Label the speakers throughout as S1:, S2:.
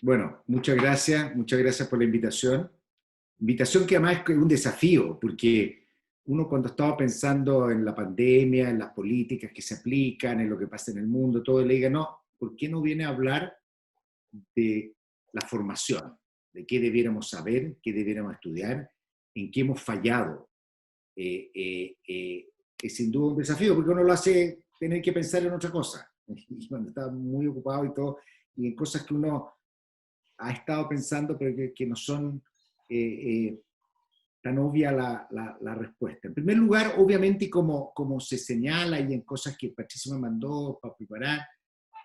S1: Bueno, muchas gracias por la invitación. Invitación que además es un desafío, porque uno cuando estaba pensando en la pandemia, en las políticas que se aplican, en lo que pasa en el mundo, todo, le diga, no, ¿por qué no viene a hablar de la formación? De qué debiéramos saber, qué debiéramos estudiar, en qué hemos fallado. Es sin duda un desafío, porque uno lo hace tener que pensar en otra cosa. Y cuando está muy ocupado y todo, y en cosas que uno ha estado pensando, pero que no son tan obvia la respuesta. En primer lugar, obviamente, como se señala y en cosas que Patricio me mandó para preparar,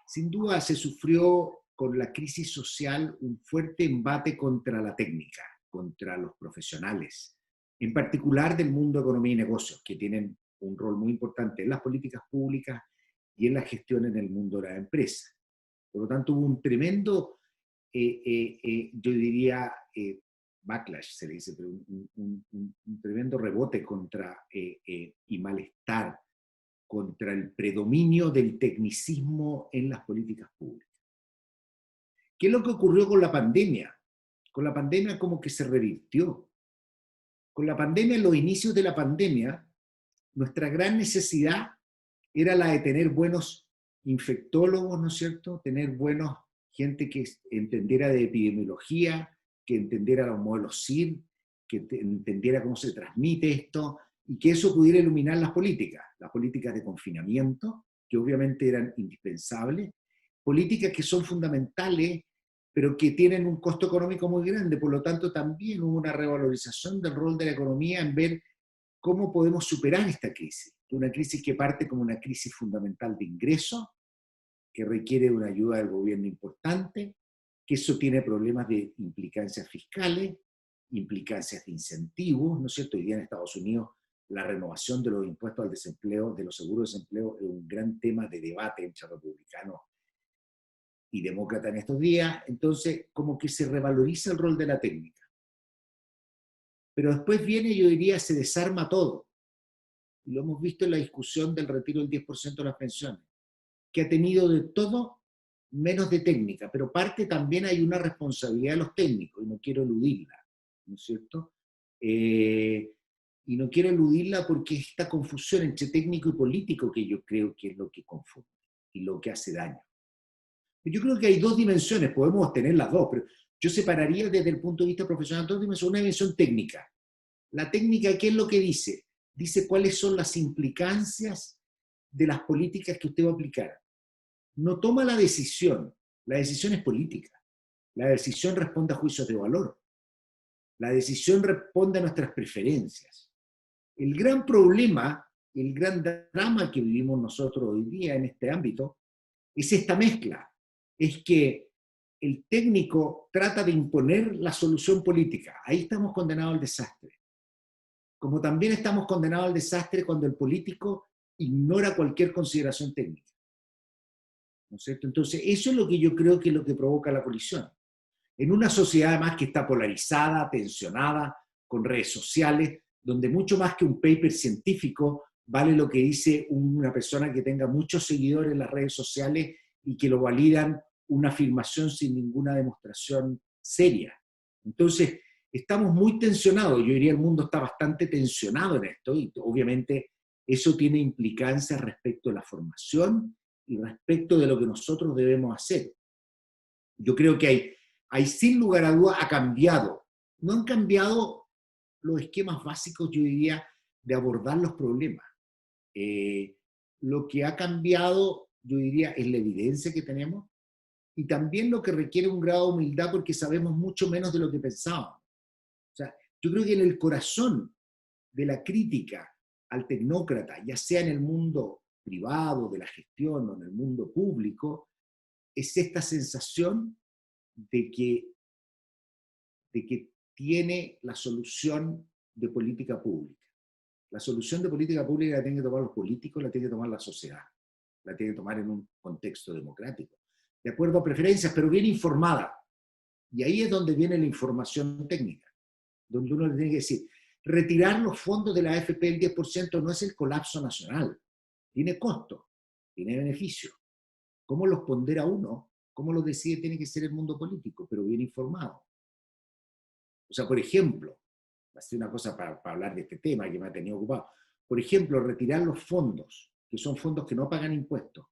S1: sin duda se sufrió con la crisis social un fuerte embate contra la técnica, contra los profesionales, en particular del mundo de economía y negocios, que tienen un rol muy importante en las políticas públicas y en la gestión en el mundo de la empresa. Por lo tanto, hubo un tremendo, yo diría, backlash, se le dice, pero un tremendo rebote contra y malestar contra el predominio del tecnicismo en las políticas públicas. ¿Qué es lo que ocurrió con la pandemia? Con la pandemia como que se revirtió. Con la pandemia, en los inicios de la pandemia, nuestra gran necesidad era la de tener buenos infectólogos, ¿no es cierto? Tener buenos gente que entendiera de epidemiología, que entendiera los modelos SIR, que entendiera cómo se transmite esto, y que eso pudiera iluminar las políticas de confinamiento, que obviamente eran indispensables, políticas que son fundamentales, pero que tienen un costo económico muy grande, por lo tanto también hubo una revalorización del rol de la economía en ver cómo podemos superar esta crisis, una crisis que parte como una crisis fundamental de ingresos, que requiere una ayuda del gobierno importante, que eso tiene problemas de implicancias fiscales, implicancias de incentivos, ¿no es cierto? Hoy día en Estados Unidos la renovación de los impuestos al desempleo, de los seguros de desempleo, es un gran tema de debate entre republicanos y demócratas en estos días. Entonces, como que se revaloriza el rol de la técnica. Pero después viene, yo diría, se desarma todo. Y lo hemos visto en la discusión del retiro del 10% de las pensiones, que ha tenido de todo menos de técnica, pero parte también hay una responsabilidad de los técnicos, y no quiero eludirla, ¿no es cierto? Y no quiero eludirla porque esta confusión entre técnico y político que yo creo que es lo que confunde y lo que hace daño. Yo creo que hay dos dimensiones, podemos tener las dos, pero yo separaría desde el punto de vista profesional dos dimensiones. Una dimensión técnica. La técnica, ¿qué es lo que dice? Dice cuáles son las implicancias de las políticas que usted va a aplicar. No toma la decisión es política. La decisión responde a juicios de valor. La decisión responde a nuestras preferencias. El gran problema, el gran drama que vivimos nosotros hoy día en este ámbito es esta mezcla. Es que el técnico trata de imponer la solución política. Ahí estamos condenados al desastre. Como también estamos condenados al desastre cuando el político ignora cualquier consideración técnica. ¿No es cierto? Entonces, eso es lo que yo creo que es lo que provoca la colisión. En una sociedad además que está polarizada, tensionada, con redes sociales, donde mucho más que un paper científico vale lo que dice una persona que tenga muchos seguidores en las redes sociales y que lo validan una afirmación sin ninguna demostración seria. Entonces, estamos muy tensionados, yo diría el mundo está bastante tensionado en esto, y obviamente eso tiene implicancias respecto a la formación y respecto de lo que nosotros debemos hacer. Yo creo que hay sin lugar a dudas, ha cambiado. No han cambiado los esquemas básicos, yo diría, de abordar los problemas. Lo que ha cambiado, yo diría, es la evidencia que tenemos y también lo que requiere un grado de humildad porque sabemos mucho menos de lo que pensábamos. O sea, yo creo que en el corazón de la crítica al tecnócrata, ya sea en el mundo privado, de la gestión o en el mundo público, es esta sensación de que tiene la solución de política pública. La solución de política pública la tienen que tomar los políticos, la tiene que tomar la sociedad, la tiene que tomar en un contexto democrático, de acuerdo a preferencias, pero bien informada. Y ahí es donde viene la información técnica, donde uno le tiene que decir, retirar los fondos de la AFP del 10% no es el colapso nacional, tiene costo, tiene beneficio. ¿Cómo los pondera uno? ¿Cómo lo decide? Tiene que ser el mundo político, pero bien informado. O sea, por ejemplo, va a ser una cosa para hablar de este tema que me ha tenido ocupado. Por ejemplo, retirar los fondos, que son fondos que no pagan impuestos,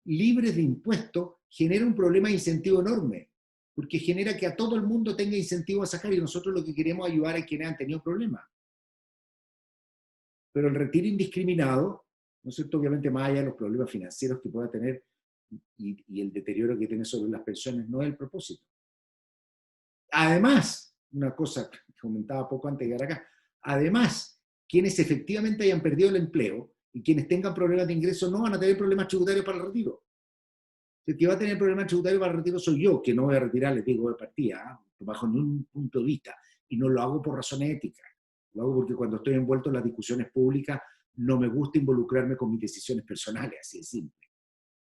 S1: libres de impuestos, genera un problema de incentivo enorme, porque genera que a todo el mundo tenga incentivo a sacar, y nosotros lo que queremos es ayudar a quienes han tenido problemas. Pero el retiro indiscriminado, ¿no es cierto? Obviamente más allá de los problemas financieros que pueda tener y el deterioro que tiene sobre las pensiones, no es el propósito. Además, una cosa que comentaba poco antes de llegar acá, además, quienes efectivamente hayan perdido el empleo y quienes tengan problemas de ingreso no van a tener problemas tributarios para el retiro. El que va a tener problemas tributarios para el retiro soy yo, que no voy a retirar, les digo de partida, bajo ningún punto de vista, y no lo hago por razones éticas. Lo hago porque cuando estoy envuelto en las discusiones públicas no me gusta involucrarme con mis decisiones personales, así de simple.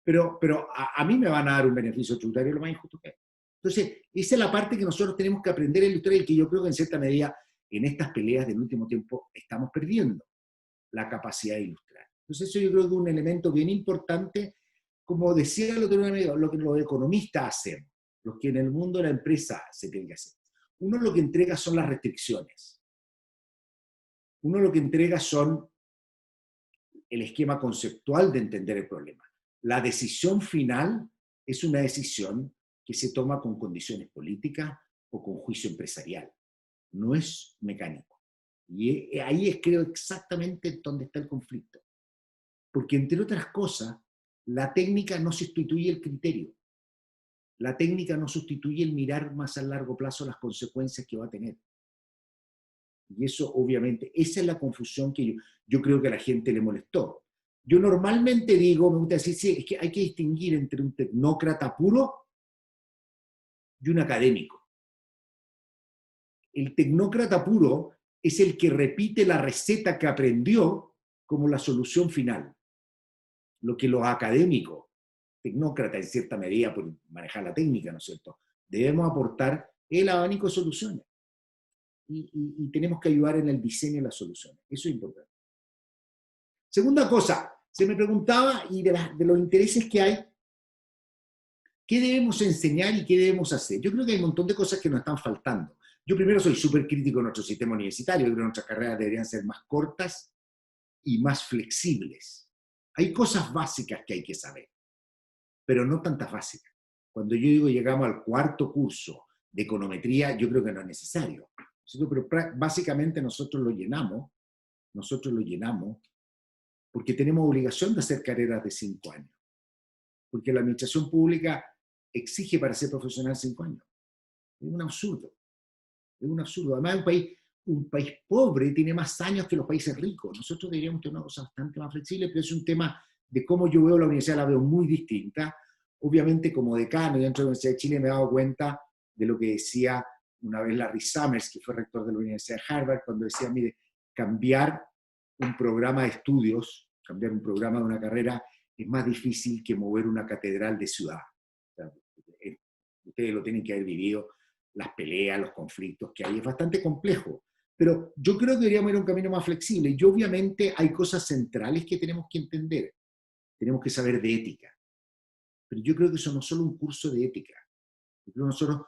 S1: Pero a mí me van a dar un beneficio tributario lo más injusto que hay. Entonces, esa es la parte que nosotros tenemos que aprender a ilustrar y que yo creo que en cierta medida en estas peleas del último tiempo estamos perdiendo la capacidad de ilustrar. Entonces eso yo creo que es un elemento bien importante, como decía el otro día, lo que los economistas hacen, lo que en el mundo de la empresa se tiene que hacer. Uno lo que entrega son las restricciones. Uno lo que entrega son el esquema conceptual de entender el problema. La decisión final es una decisión que se toma con condiciones políticas o con juicio empresarial. No es mecánico. Y ahí es, creo, exactamente donde está el conflicto. Porque, entre otras cosas, la técnica no sustituye el criterio. La técnica no sustituye el mirar más a largo plazo las consecuencias que va a tener. Y eso, obviamente, esa es la confusión que yo creo que a la gente le molestó. Yo normalmente digo, me gusta decir, sí, es que hay que distinguir entre un tecnócrata puro y un académico. El tecnócrata puro es el que repite la receta que aprendió como la solución final. Lo que los académicos, tecnócratas en cierta medida por manejar la técnica, ¿no es cierto?, debemos aportar el abanico de soluciones. Y tenemos que ayudar en el diseño de las soluciones. Eso es importante. Segunda cosa, se me preguntaba, y de los intereses que hay, ¿qué debemos enseñar y qué debemos hacer? Yo creo que hay un montón de cosas que nos están faltando. Yo primero soy súper crítico de nuestro sistema universitario, yo creo que nuestras carreras deberían ser más cortas y más flexibles. Hay cosas básicas que hay que saber, pero no tantas básicas. Cuando yo digo llegamos al cuarto curso de econometría, yo creo que no es necesario. Pero básicamente nosotros lo llenamos porque tenemos obligación de hacer carreras de 5 años. Porque la administración pública exige para ser profesional 5 años. Es un absurdo. Es un absurdo. Además, un país pobre tiene más años que los países ricos. Nosotros deberíamos tener una cosa bastante más flexible, pero es un tema de cómo yo veo la universidad, la veo muy distinta. Obviamente, como decano y dentro de la Universidad de Chile me he dado cuenta de lo que decía una vez Larry Summers, que fue rector de la Universidad de Harvard, cuando decía, mire, cambiar un programa de estudios, cambiar un programa de una carrera, es más difícil que mover una catedral de ciudad. O sea, ustedes lo tienen que haber vivido, las peleas, los conflictos que hay, es bastante complejo. Pero yo creo que deberíamos ir a un camino más flexible. Y obviamente hay cosas centrales que tenemos que entender. Tenemos que saber de ética. Pero yo creo que eso no es solo un curso de ética. Yo creo que nosotros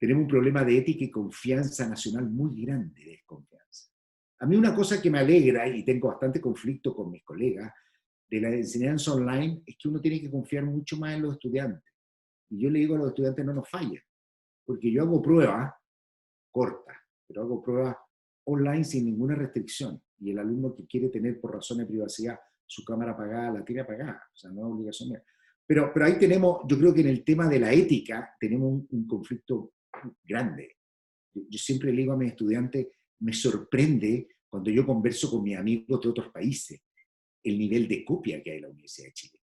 S1: tenemos un problema de ética y confianza nacional muy grande, de desconfianza. A mí una cosa que me alegra, y tengo bastante conflicto con mis colegas, de la enseñanza online, es que uno tiene que confiar mucho más en los estudiantes. Y yo le digo a los estudiantes, no nos fallen, porque yo hago pruebas cortas, pero hago pruebas online sin ninguna restricción. Y el alumno que quiere tener por razones de privacidad su cámara apagada, la tiene apagada. O sea, no es obligación mía. Pero ahí tenemos, yo creo que en el tema de la ética tenemos un conflicto grande. Yo siempre le digo a mis estudiantes, me sorprende cuando yo converso con mis amigos de otros países, el nivel de copia que hay en la Universidad de Chile.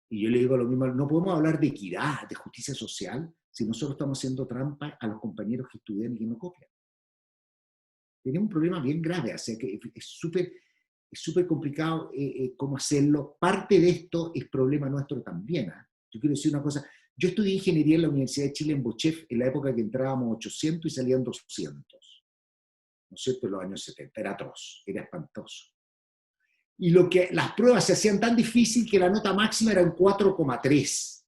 S1: Y yo le digo lo mismo, no podemos hablar de equidad, de justicia social, si nosotros estamos haciendo trampa a los compañeros que estudian y que no copian. Tenemos un problema bien grave, o sea que es súper complicado cómo hacerlo. Parte de esto es problema nuestro también. Yo quiero decir una cosa, yo estudié ingeniería en la Universidad de Chile en Bochef en la época que entrábamos 800 y salían 200. ¿No es cierto? En los años 70, era atroz, era espantoso. Y las pruebas se hacían tan difícil que la nota máxima era un 4,3.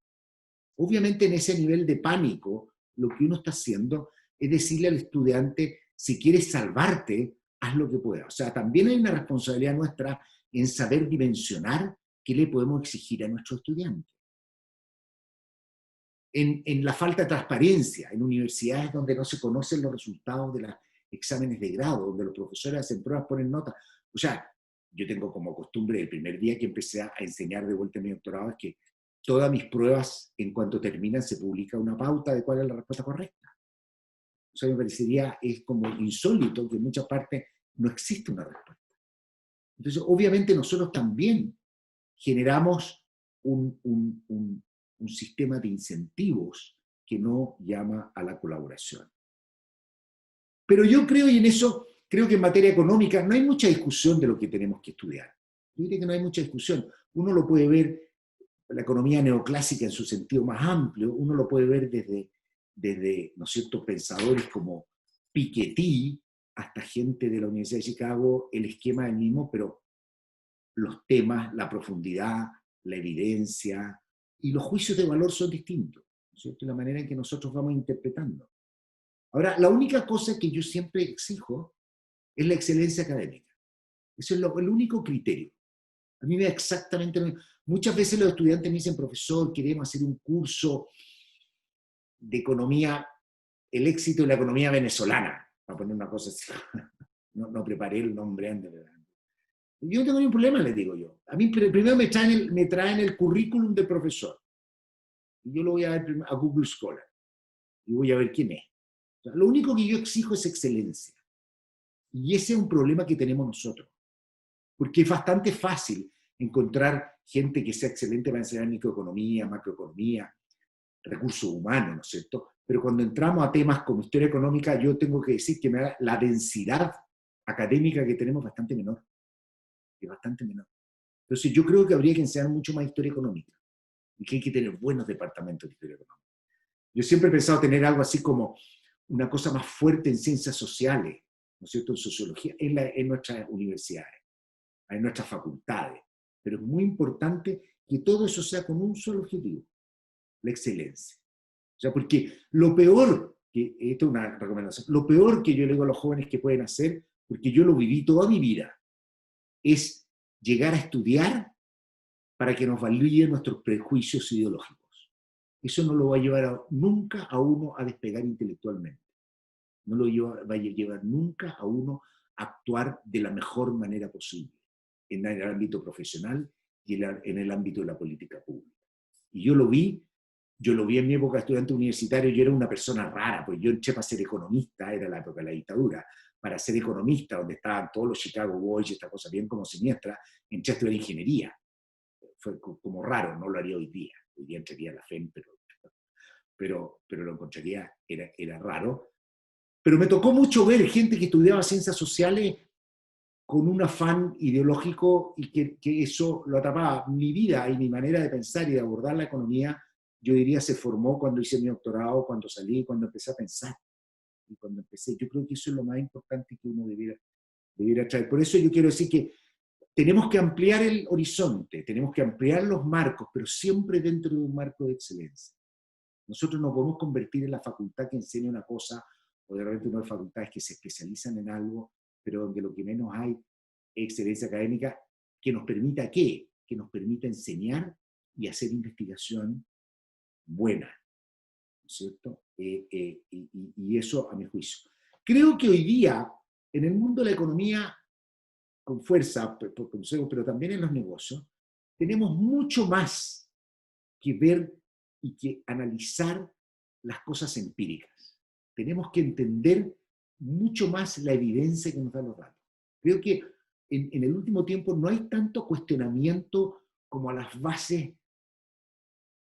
S1: Obviamente en ese nivel de pánico, lo que uno está haciendo es decirle al estudiante, si quieres salvarte, haz lo que puedas. O sea, también hay una responsabilidad nuestra en saber dimensionar qué le podemos exigir a nuestros estudiantes. En la falta de transparencia, en universidades donde no se conocen los resultados de los exámenes de grado, donde los profesores hacen pruebas, ponen notas. O sea, yo tengo como costumbre, el primer día que empecé a enseñar de vuelta en mi doctorado, es que todas mis pruebas, en cuanto terminan, se publica una pauta de cuál es la respuesta correcta. O sea, me parecería, es como insólito que en muchas partes no existe una respuesta. Entonces, obviamente nosotros también generamos un sistema de incentivos que no llama a la colaboración. Pero yo creo, y en eso creo que en materia económica no hay mucha discusión de lo que tenemos que estudiar. Yo diría que no hay mucha discusión. Uno lo puede ver, la economía neoclásica en su sentido más amplio, uno lo puede ver desde ¿no es cierto?, pensadores como Piketty hasta gente de la Universidad de Chicago, el esquema es el mismo, pero los temas, la profundidad, la evidencia y los juicios de valor son distintos, ¿no es cierto?, la manera en que nosotros vamos interpretando. Ahora, la única cosa que yo siempre exijo es la excelencia académica. Eso es el único criterio. A mí me da exactamente lo mismo. Muchas veces los estudiantes me dicen, profesor, queremos hacer un curso de economía, el éxito de la economía venezolana, para poner una cosa así. No preparé el nombre antes. Yo no tengo ningún problema, les digo yo. A mí primero me traen el currículum del profesor. Y yo lo voy a ver a Google Scholar. Y voy a ver quién es. O sea, lo único que yo exijo es excelencia. Y ese es un problema que tenemos nosotros. Porque es bastante fácil encontrar gente que sea excelente para enseñar microeconomía, macroeconomía, recursos humanos, ¿no es cierto? Pero cuando entramos a temas como historia económica, yo tengo que decir que la densidad académica que tenemos es bastante menor. Es bastante menor. Entonces yo creo que habría que enseñar mucho más historia económica y que hay que tener buenos departamentos de historia económica. Yo siempre he pensado tener algo así como una cosa más fuerte en ciencias sociales, ¿no es cierto?, en sociología, en nuestras universidades, en nuestras facultades. Pero es muy importante que todo eso sea con un solo objetivo, la excelencia. O sea, porque lo peor, que esto es una recomendación, lo peor que yo le digo a los jóvenes que pueden hacer, porque yo lo viví toda mi vida, es llegar a estudiar para que nos validen nuestros prejuicios ideológicos. Eso no lo va a llevar nunca a uno a despegar intelectualmente. No lo va a llevar nunca a uno a actuar de la mejor manera posible en el ámbito profesional y en el ámbito de la política pública. Y yo lo vi en mi época de estudiante universitario, yo era una persona rara, pues yo entré para ser economista, era la época de la dictadura, para ser economista, donde estaban todos los Chicago Boys y esta cosa bien como siniestra, entré a estudiar ingeniería. Fue como raro, no lo haría hoy día entraría a la FEM, pero lo encontraría, era raro. Pero me tocó mucho ver gente que estudiaba ciencias sociales con un afán ideológico y que eso lo atrapaba. Mi vida y mi manera de pensar y de abordar la economía, yo diría, se formó cuando hice mi doctorado, cuando salí, cuando empecé a pensar. Y cuando empecé, yo creo que eso es lo más importante que uno debiera traer. Por eso yo quiero decir que tenemos que ampliar el horizonte, tenemos que ampliar los marcos, pero siempre dentro de un marco de excelencia. Nosotros nos podemos convertir en la facultad que enseña una cosa, o de repente unas facultades que se especializan en algo, pero donde lo que menos hay es excelencia académica, que nos permita ¿qué? Que nos permita enseñar y hacer investigación buena, ¿no es cierto? Y eso a mi juicio. Creo que hoy día, en el mundo de la economía, con fuerza, por consejo, pero también en los negocios, tenemos mucho más que ver y que analizar las cosas empíricas. Tenemos que entender mucho más la evidencia que nos dan los datos. Creo que en el último tiempo no hay tanto cuestionamiento como a las bases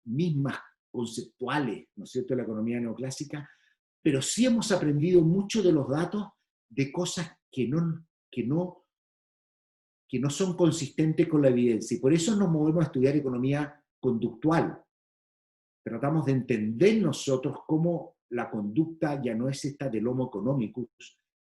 S1: mismas conceptuales, ¿no es cierto?, de la economía neoclásica, pero sí hemos aprendido mucho de los datos de cosas que no son consistentes con la evidencia. Y por eso nos movemos a estudiar economía conductual. Tratamos de entender nosotros cómo la conducta ya no es esta del homo economicus,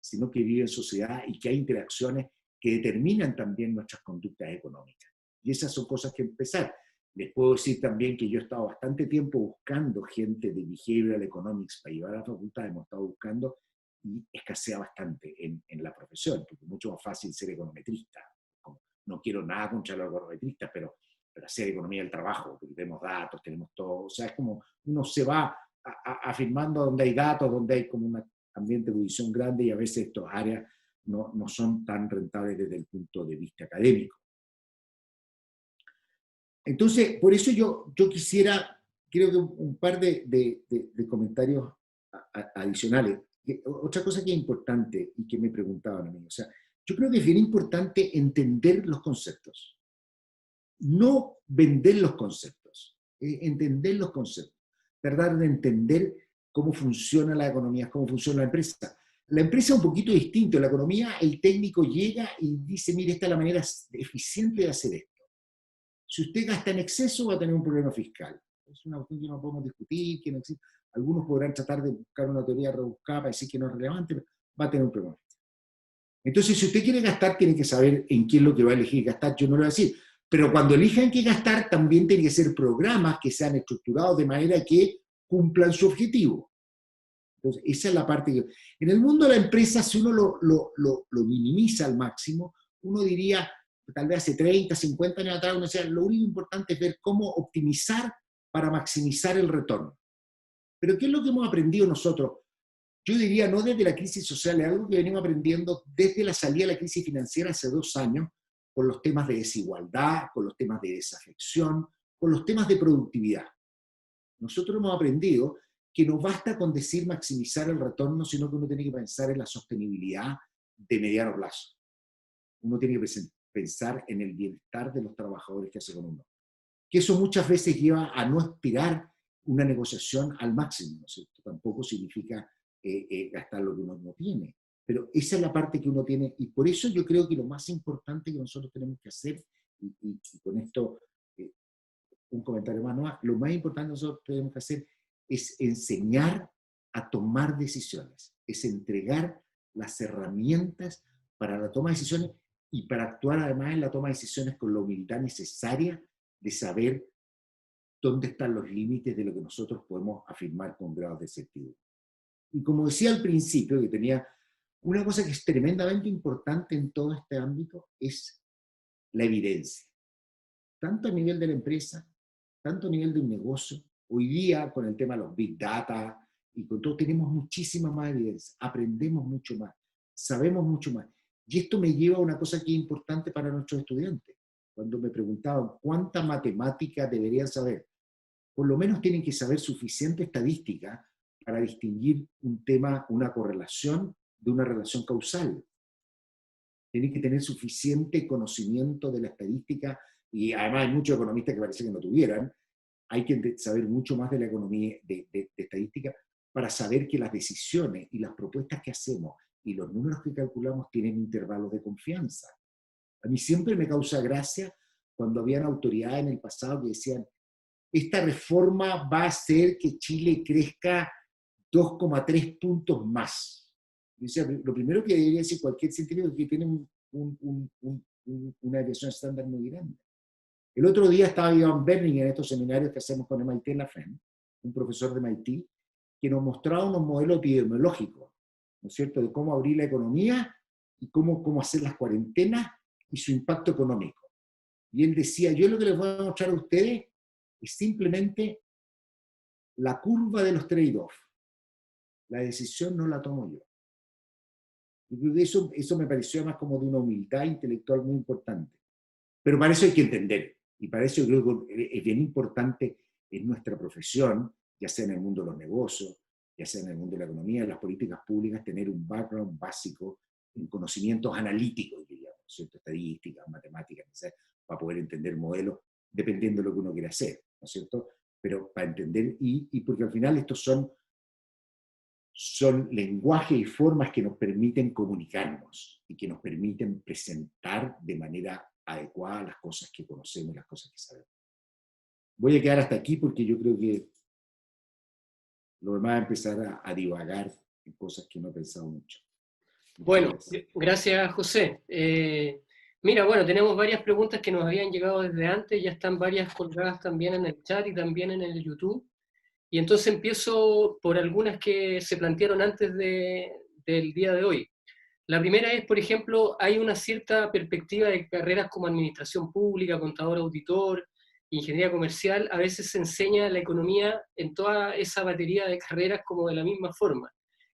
S1: sino que vive en sociedad y que hay interacciones que determinan también nuestras conductas económicas. Y esas son cosas que empezar. Les puedo decir también que yo he estado bastante tiempo buscando gente de Behavioral Economics para llevar a la facultad, hemos estado buscando y escasea bastante en la profesión, porque es mucho más fácil ser econometrista. No quiero nada contra los econometristas, pero hacer economía del trabajo, porque tenemos datos, tenemos todo, o sea, es como uno se va afirmando donde hay datos, donde hay como un ambiente de visión grande y a veces estas áreas no son tan rentables desde el punto de vista académico. Entonces, por eso yo quisiera, creo que un par de comentarios adicionales. Otra cosa que es importante y que me preguntaban a mí, o sea, yo creo que es bien importante entender los conceptos, no vender los conceptos, entender los conceptos, tratar de entender cómo funciona la economía, cómo funciona la empresa. La empresa es un poquito distinto, la economía, el técnico llega y dice, mire, esta es la manera eficiente de hacer esto. Si usted gasta en exceso, va a tener un problema fiscal. Es una cuestión que no podemos discutir, que no existe. Algunos podrán tratar de buscar una teoría rebuscada para decir que no es relevante, pero va a tener un problema fiscal. Entonces, si usted quiere gastar, tiene que saber en qué es lo que va a elegir gastar. Yo no lo voy a decir. Pero cuando elija en qué gastar, también tiene que ser programas que sean estructurados de manera que cumplan su objetivo. Entonces, esa es la parte que... En el mundo de la empresa, si uno lo minimiza al máximo, uno diría, tal vez hace 30, 50 años atrás, uno decía, lo único importante es ver cómo optimizar para maximizar el retorno. Pero ¿qué es lo que hemos aprendido nosotros? Yo diría, no desde la crisis social, es algo que venimos aprendiendo desde la salida de la crisis financiera hace 2 años, con los temas de desigualdad, con los temas de desafección, con los temas de productividad. Nosotros hemos aprendido que no basta con decir maximizar el retorno, sino que uno tiene que pensar en la sostenibilidad de mediano plazo. Uno tiene que pensar en el bienestar de los trabajadores que hace con uno. Que eso muchas veces lleva a no aspirar una negociación al máximo, ¿no es cierto? Tampoco significa gastar lo que uno no tiene. Pero esa es la parte que uno tiene, y por eso yo creo que lo más importante que nosotros tenemos que hacer, y con esto un comentario más, lo más importante que nosotros tenemos que hacer es enseñar a tomar decisiones, es entregar las herramientas para la toma de decisiones y para actuar además en la toma de decisiones con la humildad necesaria de saber dónde están los límites de lo que nosotros podemos afirmar con grados de certidumbre. Y como decía al principio, que tenía una cosa que es tremendamente importante en todo este ámbito, es la evidencia. Tanto a nivel de la empresa, tanto a nivel de un negocio. Hoy día, con el tema de los Big Data y con todo, tenemos muchísima más evidencia, aprendemos mucho más, sabemos mucho más. Y esto me lleva a una cosa que es importante para nuestros estudiantes. Cuando me preguntaban cuánta matemática deberían saber, por lo menos tienen que saber suficiente estadística para distinguir un tema, una correlación de una relación causal. Tienen que tener suficiente conocimiento de la estadística, y además hay muchos economistas que parece que no tuvieran. Hay que saber mucho más de la economía, de estadística, para saber que las decisiones y las propuestas que hacemos y los números que calculamos tienen intervalos de confianza. A mí siempre me causa gracia cuando habían autoridades en el pasado que decían, esta reforma va a hacer que Chile crezca 2,3 puntos más. Yo decía, lo primero que debería decir cualquier científico es que tiene una desviación estándar muy grande. El otro día estaba Ivan Berning en estos seminarios que hacemos con MIT en la FEM, un profesor de MIT, que nos mostraba unos modelos epidemiológicos, ¿no es cierto?, de cómo abrir la economía y cómo hacer las cuarentenas y su impacto económico. Y él decía, yo lo que les voy a mostrar a ustedes es simplemente la curva de los trade-off. La decisión no la tomo yo. Yo creo que eso me pareció más como de una humildad intelectual muy importante. Pero para eso hay que entender. Y para eso yo creo que es bien importante en nuestra profesión, ya sea en el mundo de los negocios, ya sea en el mundo de la economía, en las políticas públicas, tener un background básico en conocimientos analíticos, diríamos, ¿cierto? Estadísticas, matemáticas, para poder entender modelos, dependiendo de lo que uno quiera hacer, ¿no es cierto? Pero para entender, y porque al final estos son lenguajes y formas que nos permiten comunicarnos y que nos permiten presentar de manera adecuada las cosas que conocemos, las cosas que sabemos. Voy a quedar hasta aquí porque yo creo que lo demás va a empezar a divagar en cosas que no he pensado mucho.
S2: Bueno, gracias José. Mira, bueno, tenemos varias preguntas que nos habían llegado desde antes, ya están varias colgadas también en el chat y también en el YouTube. Y entonces empiezo por algunas que se plantearon antes del día de hoy. La primera es, por ejemplo, hay una cierta perspectiva de carreras como administración pública, contador auditor, ingeniería comercial, a veces se enseña la economía en toda esa batería de carreras como de la misma forma.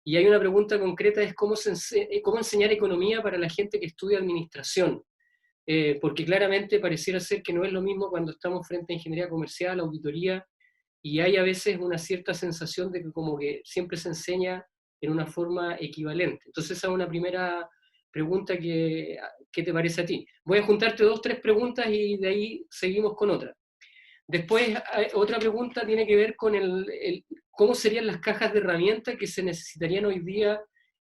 S2: Y hay una pregunta concreta, es cómo enseñar economía para la gente que estudia administración, porque claramente pareciera ser que no es lo mismo cuando estamos frente a ingeniería comercial, auditoría, y hay a veces una cierta sensación de que como que siempre se enseña en una forma equivalente. Entonces esa es una primera pregunta ¿qué te parece a ti? Voy a juntarte dos, tres preguntas y de ahí seguimos con otra. Después, otra pregunta tiene que ver con cómo serían las cajas de herramientas que se necesitarían hoy día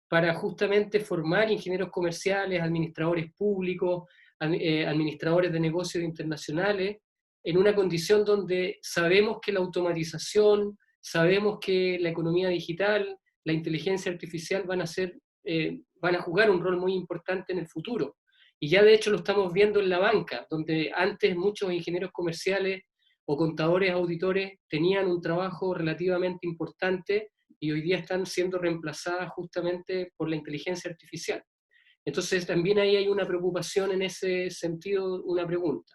S2: para justamente formar ingenieros comerciales, administradores públicos, administradores de negocios internacionales, en una condición donde sabemos que la automatización, sabemos que la economía digital, la inteligencia artificial van a jugar un rol muy importante en el futuro. Y ya de hecho lo estamos viendo en la banca, donde antes muchos ingenieros comerciales o contadores, auditores tenían un trabajo relativamente importante y hoy día están siendo reemplazadas justamente por la inteligencia artificial. Entonces también ahí hay una preocupación en ese sentido, una pregunta.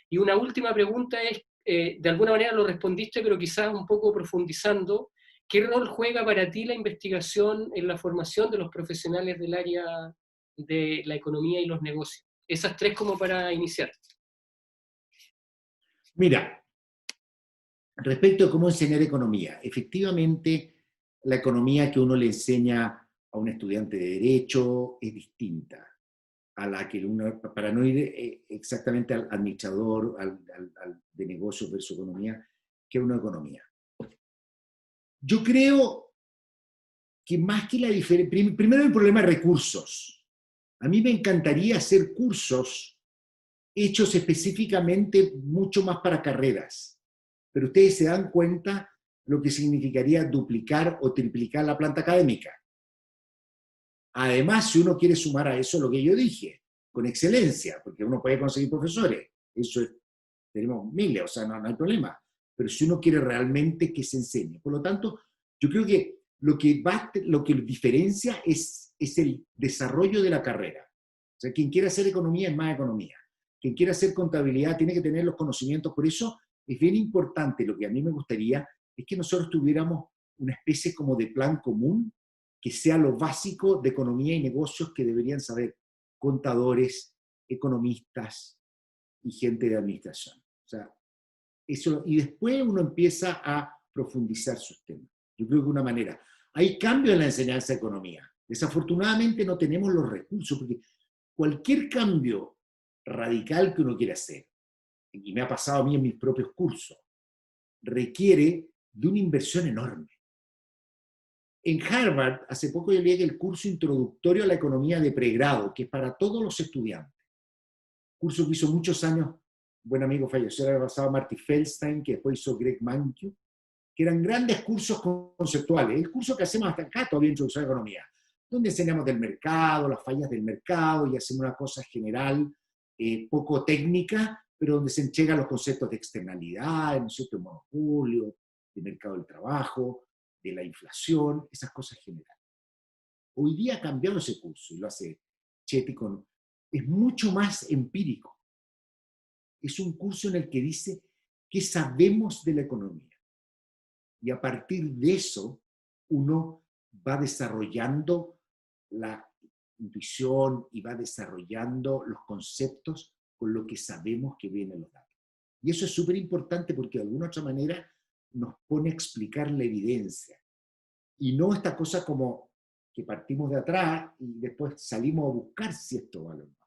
S2: Y una última pregunta es, de alguna manera lo respondiste, pero quizás un poco profundizando, ¿qué rol juega para ti la investigación en la formación de los profesionales del área de la economía y los negocios? Esas tres como para iniciar.
S1: Mira, respecto a cómo enseñar economía, efectivamente la economía que uno le enseña a un estudiante de derecho es distinta a la que uno, para no ir exactamente al administrador, de negocios versus economía, que una economía. Yo creo que más que la diferencia, primero el problema de recursos. A mí me encantaría hacer cursos hechos específicamente mucho más para carreras, pero ustedes se dan cuenta lo que significaría duplicar o triplicar la planta académica. Además, si uno quiere sumar a eso lo que yo dije, con excelencia, porque uno puede conseguir profesores, eso es, tenemos miles, o sea, no hay problema, pero si uno quiere realmente que se enseñe. Por lo tanto, yo creo que lo que diferencia es el desarrollo de la carrera. O sea, quien quiera hacer economía es más economía. Quien quiera hacer contabilidad tiene que tener los conocimientos. Por eso es bien importante, lo que a mí me gustaría es que nosotros tuviéramos una especie como de plan común que sea lo básico de economía y negocios que deberían saber contadores, economistas y gente de administración. O sea, eso, y después uno empieza a profundizar sus temas. Yo creo que una manera. Hay cambio en la enseñanza de economía. Desafortunadamente no tenemos los recursos, porque cualquier cambio radical que uno quiera hacer, y me ha pasado a mí en mis propios cursos, requiere de una inversión enorme. En Harvard, hace poco yo leí el curso introductorio a la economía de pregrado, que es para todos los estudiantes. Curso que hizo muchos años, un buen amigo falleció el año pasado, Marty Feldstein, que después hizo Greg Mankiw, que eran grandes cursos conceptuales. El curso que hacemos hasta acá, todavía Introducción a Economía, donde enseñamos del mercado, las fallas del mercado, y hacemos una cosa general, poco técnica, pero donde se entregan los conceptos de externalidad, ¿no es cierto?, de monopolio, de mercado del trabajo, de la inflación, esas cosas generales. Hoy día ha cambiado ese curso, y lo hace Chetty es mucho más empírico. Es un curso en el que dice qué sabemos de la economía. Y a partir de eso, uno va desarrollando la intuición y va desarrollando los conceptos con lo que sabemos que vienen los datos. Y eso es súper importante porque de alguna otra manera nos pone a explicar la evidencia. Y no esta cosa como que partimos de atrás y después salimos a buscar si esto vale o no.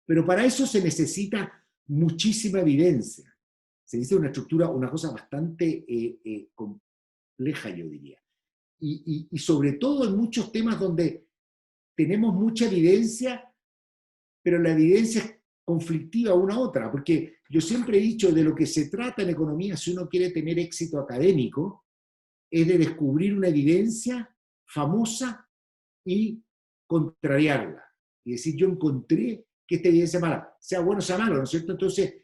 S1: Pero para eso se necesita muchísima evidencia. Se necesita una estructura, una cosa bastante compleja, yo diría. Y sobre todo en muchos temas donde tenemos mucha evidencia, pero la evidencia es conflictiva una a otra, porque yo siempre he dicho de lo que se trata en economía, si uno quiere tener éxito académico, es de descubrir una evidencia famosa y contrariarla. Y decir, yo encontré que esta evidencia mala, sea bueno o sea malo, ¿no es cierto? Entonces,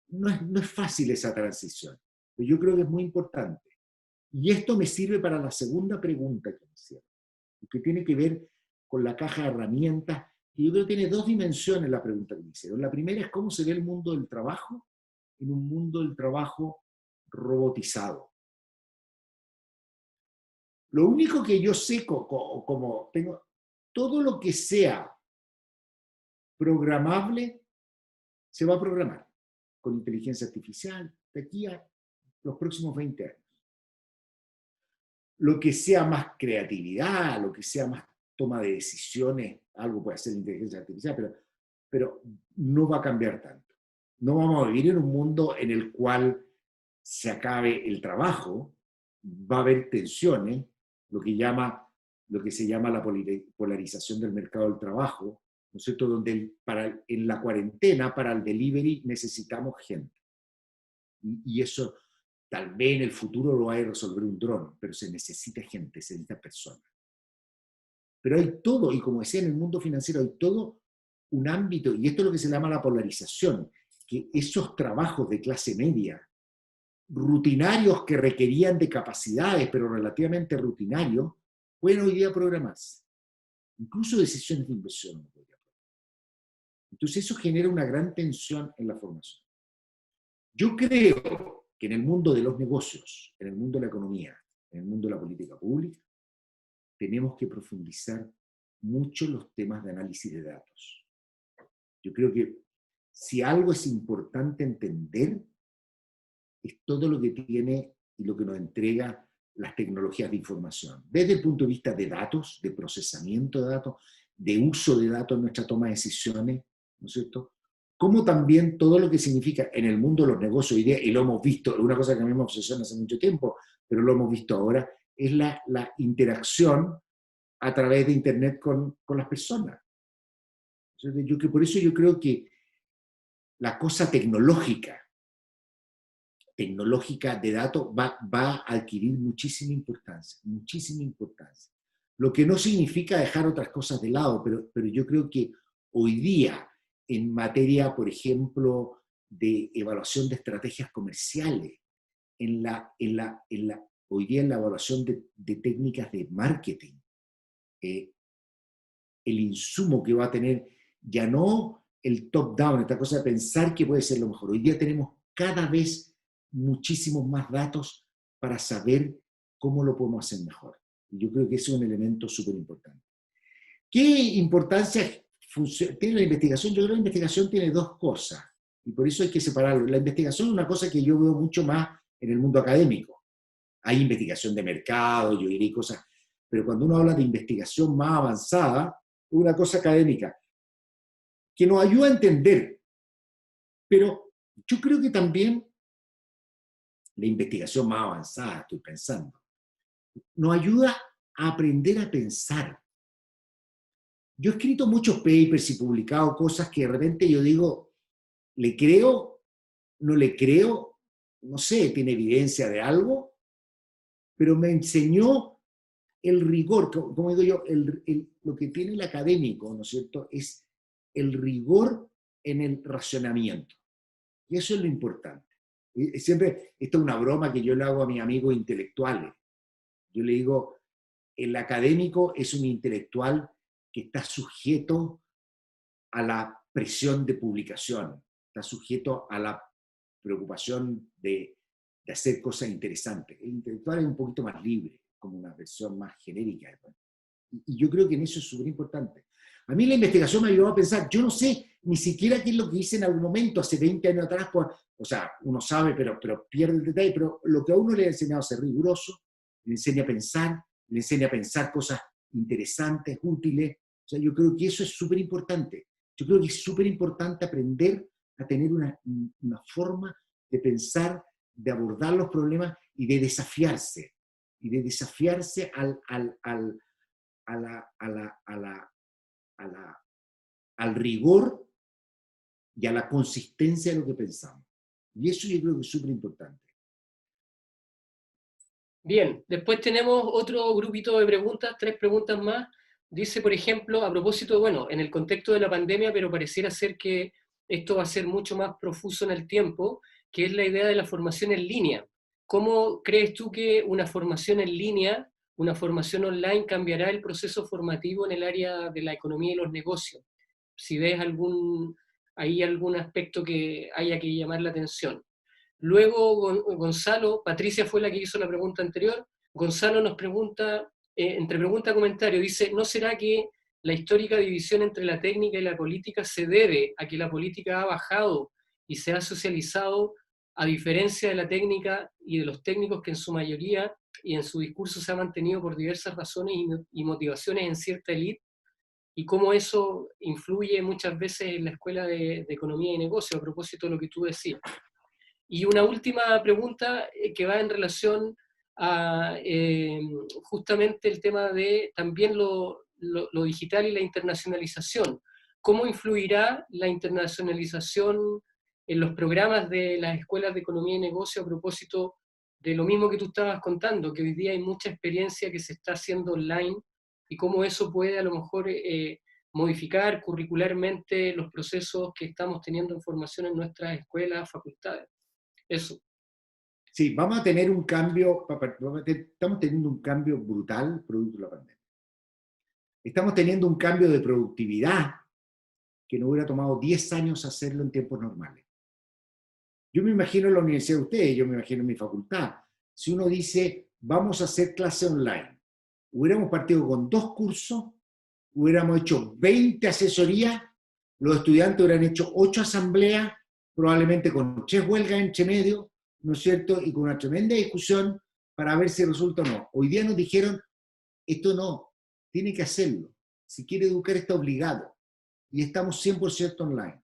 S1: no es fácil esa transición, pero yo creo que es muy importante. Y esto me sirve para la segunda pregunta que me hicieron, que tiene que ver con la caja de herramientas, y yo creo que tiene dos dimensiones la pregunta que me hicieron. La primera es cómo se ve el mundo del trabajo en un mundo del trabajo robotizado. Lo único que yo sé, como tengo, todo lo que sea programable, se va a programar con inteligencia artificial de aquí a los próximos 20 años. Lo que sea más creatividad, lo que sea más toma de decisiones, algo puede ser inteligencia artificial, pero no va a cambiar tanto. No vamos a vivir en un mundo en el cual se acabe el trabajo, va a haber tensiones, lo que se llama la polarización del mercado del trabajo, ¿no es cierto? Donde en la cuarentena, para el delivery, necesitamos gente. Y eso tal vez en el futuro lo vaya a resolver un dron, pero se necesita gente, se necesita personas. Pero hay todo, y como decía, en el mundo financiero hay todo un ámbito, y esto es lo que se llama la polarización, que esos trabajos de clase media, rutinarios que requerían de capacidades, pero relativamente rutinarios, pueden hoy día programarse. Incluso decisiones de inversión. Entonces eso genera una gran tensión en la formación. Yo creo que en el mundo de los negocios, en el mundo de la economía, en el mundo de la política pública, tenemos que profundizar mucho los temas de análisis de datos. Yo creo que si algo es importante entender, es todo lo que tiene y lo que nos entrega las tecnologías de información, desde el punto de vista de datos, de procesamiento de datos, de uso de datos en nuestra toma de decisiones, ¿no es cierto? Como también todo lo que significa en el mundo de los negocios hoy día, y lo hemos visto, una cosa que a mí me obsesiona hace mucho tiempo, pero lo hemos visto ahora, es la interacción a través de Internet con las personas. Por eso yo creo que la cosa tecnológica de datos va a adquirir muchísima importancia, muchísima importancia. Lo que no significa dejar otras cosas de lado, pero yo creo que hoy día, en materia, por ejemplo, de evaluación de estrategias comerciales, hoy día en la evaluación de técnicas de marketing, el insumo que va a tener, ya no el top-down, esta cosa de pensar que puede ser lo mejor. Hoy día tenemos cada vez muchísimos más datos para saber cómo lo podemos hacer mejor. Y yo creo que ese es un elemento súper importante. ¿Qué importancia tiene la investigación? Yo creo que la investigación tiene dos cosas, y por eso hay que separarlo. La investigación es una cosa que yo veo mucho más en el mundo académico. Hay investigación de mercado, yo diría cosas, pero cuando uno habla de investigación más avanzada, es una cosa académica, que nos ayuda a entender. Pero yo creo que también la investigación más avanzada, estoy pensando, nos ayuda a aprender a pensar. Yo he escrito muchos papers y publicado cosas que de repente yo digo, ¿le creo? ¿No le creo? No sé, ¿tiene evidencia de algo? Pero me enseñó el rigor, como digo yo, lo que tiene el académico, ¿no es cierto? Es el rigor en el racionamiento. Y eso es lo importante. Siempre, esto es una broma que yo le hago a mis amigos intelectuales. Yo le digo, el académico es un intelectual que está sujeto a la presión de publicación, está sujeto a la preocupación de hacer cosas interesantes. El intelectual es un poquito más libre, como una versión más genérica. Y yo creo que en eso es súper importante. A mí la investigación me ayudó a pensar, yo no sé ni siquiera qué es lo que hice en algún momento, hace 20 años atrás, o sea, uno sabe, pero pierde el detalle, pero lo que a uno le ha enseñado a ser riguroso, le enseña a pensar cosas interesantes, útiles. O sea, yo creo que eso es súper importante. Yo creo que es súper importante aprender a tener una forma de pensar, de abordar los problemas y de desafiarse. Y de desafiarse al rigor y a la consistencia de lo que pensamos. Y eso yo creo que es súper importante.
S2: Bien, después tenemos otro grupito de preguntas, 3 preguntas más, dice, por ejemplo, a propósito, bueno, en el contexto de la pandemia, pero pareciera ser que esto va a ser mucho más profuso en el tiempo, que es la idea de la formación en línea. ¿Cómo crees tú que una formación en línea, una formación online, cambiará el proceso formativo en el área de la economía y los negocios? Si ves ahí algún aspecto que haya que llamar la atención. Luego, Gonzalo, Patricia fue la que hizo la pregunta anterior, Gonzalo nos pregunta, entre pregunta y comentario, dice, ¿no será que la histórica división entre la técnica y la política se debe a que la política ha bajado y se ha socializado, a diferencia de la técnica y de los técnicos que en su mayoría y en su discurso se ha mantenido por diversas razones y motivaciones en cierta élite? Y cómo eso influye muchas veces en la escuela de economía y negocio, a propósito de lo que tú decías. Y una última pregunta que va en relación a justamente el tema de también lo digital y la internacionalización. ¿Cómo influirá la internacionalización en los programas de las escuelas de economía y negocio a propósito de lo mismo que tú estabas contando, que hoy día hay mucha experiencia que se está haciendo online y cómo eso puede a lo mejor modificar curricularmente los procesos que estamos teniendo en formación en nuestras escuelas, facultades? Eso.
S1: Sí, vamos a tener un cambio, estamos teniendo un cambio brutal producto de la pandemia. Estamos teniendo un cambio de productividad que nos hubiera tomado 10 años hacerlo en tiempos normales. Yo me imagino en la universidad de ustedes, yo me imagino en mi facultad, si uno dice, vamos a hacer clase online, hubiéramos partido con 2 cursos, hubiéramos hecho 20 asesorías, los estudiantes hubieran hecho 8 asambleas, probablemente con 3 huelgas entre medio, ¿no es cierto? Y con una tremenda discusión para ver si resulta o no. Hoy día nos dijeron, esto no, tiene que hacerlo. Si quiere educar está obligado. Y estamos 100% online.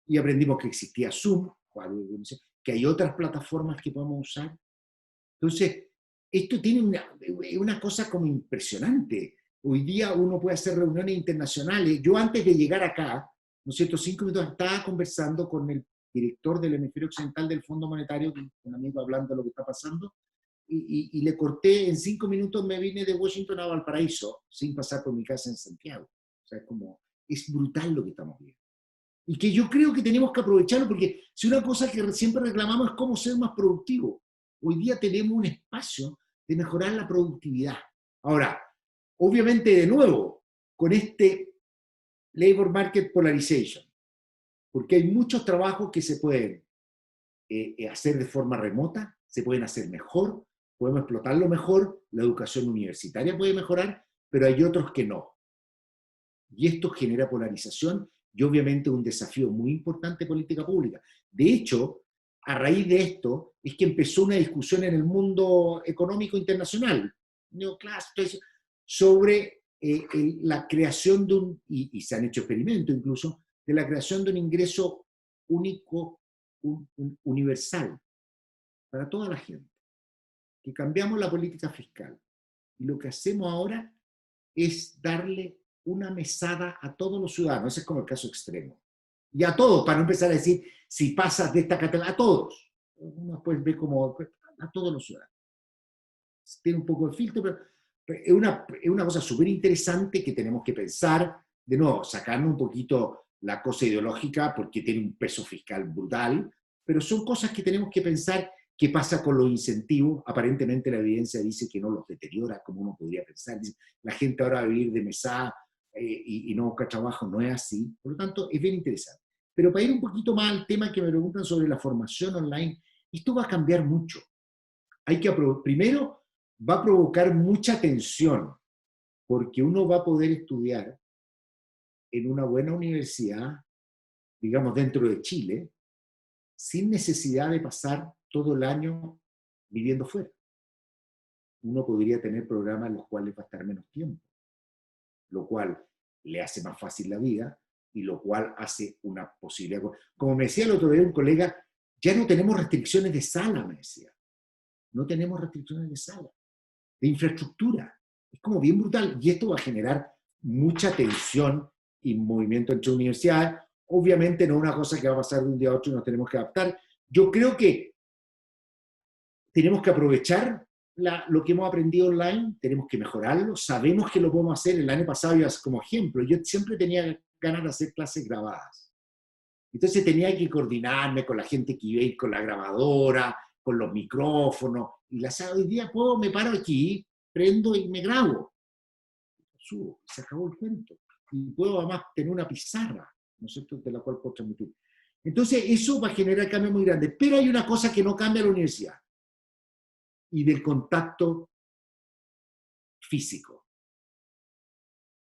S1: Y aprendimos que existía Zoom, que hay otras plataformas que podemos usar. Entonces, esto tiene una cosa como impresionante. Hoy día uno puede hacer reuniones internacionales. Yo antes de llegar acá, ¿no es cierto?, 5 minutos estaba conversando con el director del hemisferio occidental del Fondo Monetario, un amigo hablando de lo que está pasando, y le corté, en 5 minutos me vine de Washington a Valparaíso, sin pasar por mi casa en Santiago. O sea, es brutal lo que estamos viendo. Y que yo creo que tenemos que aprovecharlo, porque si una cosa que siempre reclamamos es cómo ser más productivo. Hoy día tenemos un espacio de mejorar la productividad. Ahora, obviamente, de nuevo, con este labor market polarization, porque hay muchos trabajos que se pueden hacer de forma remota, se pueden hacer mejor, podemos explotarlo mejor, la educación universitaria puede mejorar, pero hay otros que no. Y esto genera polarización y obviamente un desafío muy importante de política pública. De hecho, a raíz de esto es que empezó una discusión en el mundo económico internacional, neoclásico, sobre la creación de y se han hecho experimentos incluso, de la creación de un ingreso único, universal, para toda la gente. Que cambiamos la política fiscal. Y lo que hacemos ahora es darle una mesada a todos los ciudadanos. Ese es como el caso extremo. Y a todos, para no empezar a decir, si pasas de esta categoría, a todos. Uno después ve como a todos los ciudadanos. Tiene un poco de filtro, pero es una cosa súper interesante que tenemos que pensar, de nuevo, sacando un poquito la cosa ideológica, porque tiene un peso fiscal brutal, pero son cosas que tenemos que pensar. ¿Qué pasa con los incentivos? Aparentemente la evidencia dice que no los deteriora, como uno podría pensar. Dice, la gente ahora va a vivir de mesada y no busca trabajo. No es así. Por lo tanto, es bien interesante. Pero para ir un poquito más al tema que me preguntan sobre la formación online, esto va a cambiar mucho. Primero, va a provocar mucha tensión, porque uno va a poder estudiar en una buena universidad, digamos dentro de Chile, sin necesidad de pasar todo el año viviendo fuera. Uno podría tener programas en los cuales va a estar menos tiempo, lo cual le hace más fácil la vida y lo cual hace una posibilidad. Como me decía el otro día un colega, ya no tenemos restricciones de sala, me decía. No tenemos restricciones de sala, de infraestructura. Es como bien brutal. Y esto va a generar mucha tensión y movimiento entre universidades. Obviamente no es una cosa que va a pasar de un día a otro y nos tenemos que adaptar. Yo creo que tenemos que aprovechar lo que hemos aprendido online, tenemos que mejorarlo, sabemos que lo podemos hacer. El año pasado, yo como ejemplo, yo siempre tenía ganas de hacer clases grabadas. Entonces tenía que coordinarme con la gente que iba a ir con la grabadora, con los micrófonos, y hoy día me paro aquí, prendo y me grabo. Subo, se acabó el cuento. Y puedo además tener una pizarra, ¿no es cierto?, de la cual puedo transmitir. Entonces eso va a generar cambios muy grandes. Pero hay una cosa que no cambia la universidad, y del contacto físico.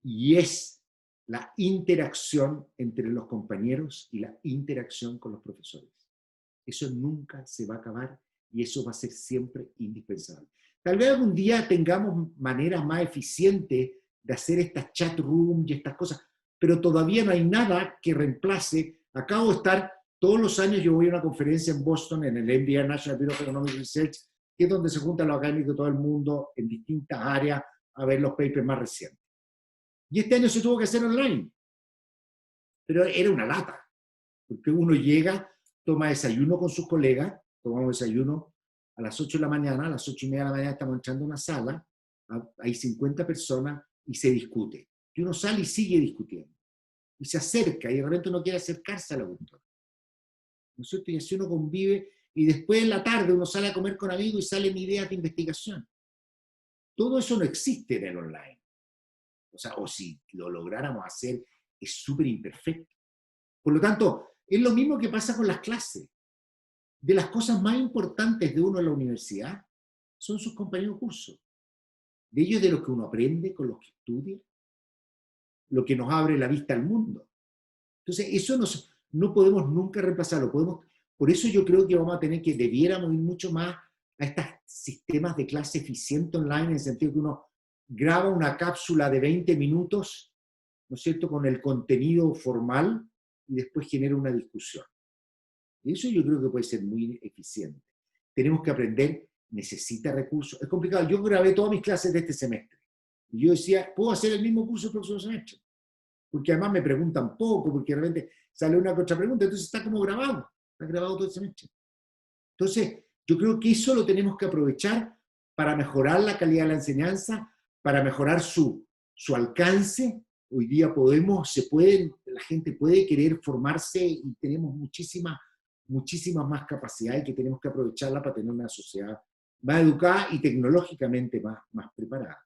S1: Y es la interacción entre los compañeros y la interacción con los profesores. Eso nunca se va a acabar y eso va a ser siempre indispensable. Tal vez algún día tengamos maneras más eficientes de hacer estas chat rooms y estas cosas, pero todavía no hay nada que reemplace. Acabo de estar, todos los años yo voy a una conferencia en Boston, en el NBR, National Bureau of Economic Research, que es donde se juntan los académicos de todo el mundo en distintas áreas a ver los papers más recientes. Y este año se tuvo que hacer online, pero era una lata, porque uno llega, toma desayuno con sus colegas, tomamos desayuno a las 8 de la mañana, a las 8:30 de la mañana estamos entrando a una sala, hay 50 personas y se discute. Y uno sale y sigue discutiendo. Y se acerca, y de repente uno quiere acercarse a la auditora. ¿No es cierto? Y así uno convive, y después en la tarde uno sale a comer con amigos y salen ideas de investigación. Todo eso no existe en el online. O sea, o si lo lográramos hacer, es súper imperfecto. Por lo tanto, es lo mismo que pasa con las clases. De las cosas más importantes de uno en la universidad son sus compañeros de curso. De ellos de los que uno aprende, con los que estudia, lo que nos abre la vista al mundo. Entonces, eso no podemos nunca reemplazarlo. Por eso yo creo que vamos a tener que, debiéramos ir mucho más a estos sistemas de clase eficiente online, en el sentido que uno graba una cápsula de 20 minutos, ¿no es cierto?, con el contenido formal y después genera una discusión. Eso yo creo que puede ser muy eficiente. Tenemos que aprender, necesita recursos. Es complicado. Yo grabé todas mis clases de este semestre. Y yo decía, ¿puedo hacer el mismo curso el próximo semestre? Porque además me preguntan poco, porque de repente sale una otra pregunta, entonces está como grabado. Está grabado todo el semestre. Entonces, yo creo que eso lo tenemos que aprovechar para mejorar la calidad de la enseñanza, para mejorar su alcance. Hoy día la gente puede querer formarse y tenemos muchísimas más capacidades que tenemos que aprovecharla para tener una sociedad más educada y tecnológicamente más preparada.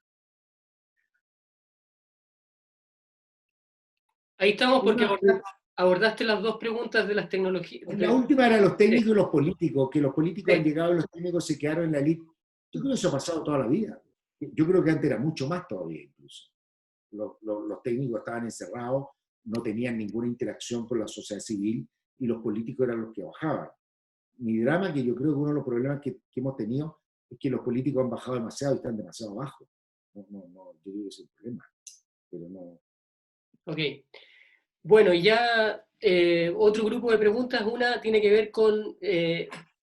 S2: Ahí estamos porque abordaste las dos preguntas de las tecnologías.
S1: La última era los técnicos y los políticos, que los políticos han llegado y los técnicos se quedaron en la elite. Yo creo que eso ha pasado toda la vida. Yo creo que antes era mucho más todavía incluso. Los técnicos estaban encerrados, no tenían ninguna interacción con la sociedad civil y los políticos eran los que bajaban. Mi drama, que yo creo que uno de los problemas que hemos tenido es que los políticos han bajado demasiado y están demasiado bajos. Yo creo que ese es el problema. Pero no.
S2: Ok. Bueno, ya otro grupo de preguntas. Una tiene que ver con,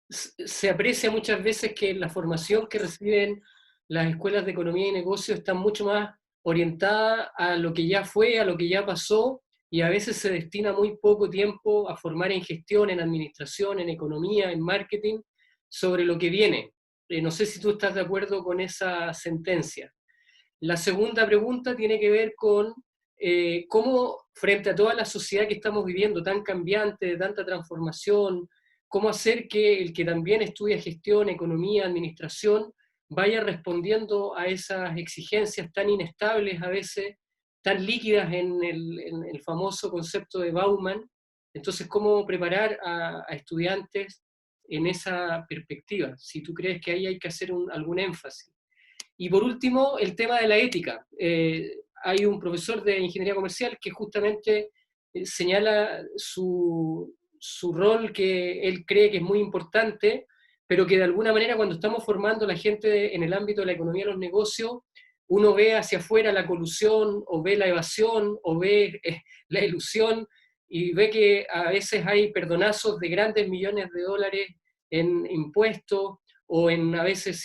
S2: se aprecia muchas veces que la formación que reciben las escuelas de economía y negocio está mucho más orientada a lo que ya fue, a lo que ya pasó, y a veces se destina muy poco tiempo a formar en gestión, en administración, en economía, en marketing, sobre lo que viene. No sé si tú estás de acuerdo con esa sentencia. La segunda pregunta tiene que ver con cómo, frente a toda la sociedad que estamos viviendo, tan cambiante, de tanta transformación, cómo hacer que el que también estudia gestión, economía, administración, vaya respondiendo a esas exigencias tan inestables a veces, tan líquidas en el famoso concepto de Bauman. Entonces, ¿cómo preparar a estudiantes en esa perspectiva? Si tú crees que ahí hay que hacer algún énfasis. Y por último, el tema de la ética. Hay un profesor de ingeniería comercial que justamente señala su rol que él cree que es muy importante, pero que de alguna manera cuando estamos formando a la gente en el ámbito de la economía de los negocios, uno ve hacia afuera la colusión, o ve la evasión, o ve la ilusión, y ve que a veces hay perdonazos de grandes millones de dólares en impuestos, o en a veces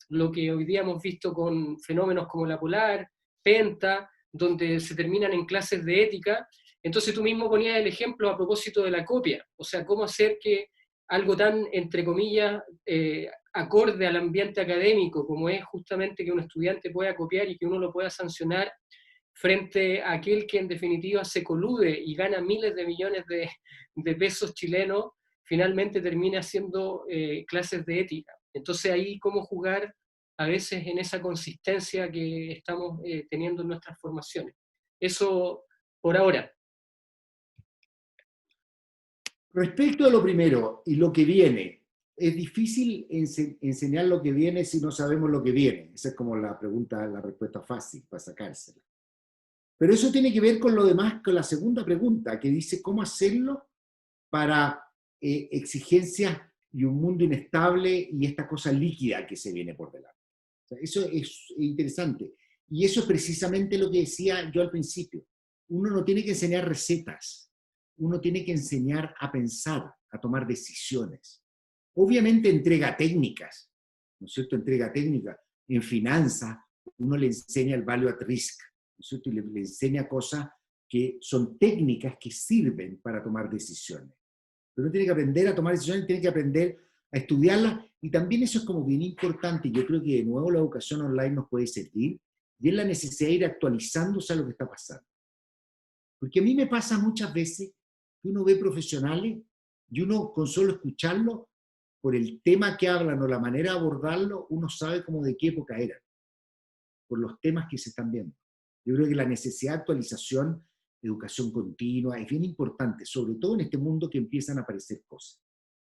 S2: lo que hoy día hemos visto con fenómenos como la Polar, Penta, donde se terminan en clases de ética. Entonces tú mismo ponías el ejemplo a propósito de la copia, o sea, cómo hacer que algo tan, entre comillas, acorde al ambiente académico, como es justamente que un estudiante pueda copiar y que uno lo pueda sancionar, frente a aquel que en definitiva se colude y gana miles de millones de pesos chilenos, finalmente termina haciendo clases de ética. Entonces ahí cómo jugar a veces en esa consistencia que estamos teniendo en nuestras formaciones. Eso por ahora.
S1: Respecto a lo primero y lo que viene, es difícil enseñar lo que viene si no sabemos lo que viene. Esa es como la pregunta, la respuesta fácil para sacársela. Pero eso tiene que ver con lo demás, con la segunda pregunta, que dice cómo hacerlo para exigencias y un mundo inestable y esta cosa líquida que se viene por delante. O sea, eso es interesante. Y eso es precisamente lo que decía yo al principio. Uno no tiene que enseñar recetas, uno tiene que enseñar a pensar, a tomar decisiones. Obviamente entrega técnicas, ¿no es cierto? Entrega técnicas. En finanzas, uno le enseña el value at risk, ¿no es cierto? Y le enseña cosas que son técnicas que sirven para tomar decisiones. Pero uno tiene que aprender a tomar decisiones, tiene que aprender a estudiarlas, y también eso es como bien importante, y yo creo que de nuevo la educación online nos puede servir, y es la necesidad de ir actualizándose a lo que está pasando. Porque a mí me pasa muchas veces que uno ve profesionales y uno con solo escucharlo, por el tema que hablan o la manera de abordarlo, uno sabe como de qué época eran, por los temas que se están viendo. Yo creo que la necesidad de actualización, educación continua, es bien importante, sobre todo en este mundo que empiezan a aparecer cosas.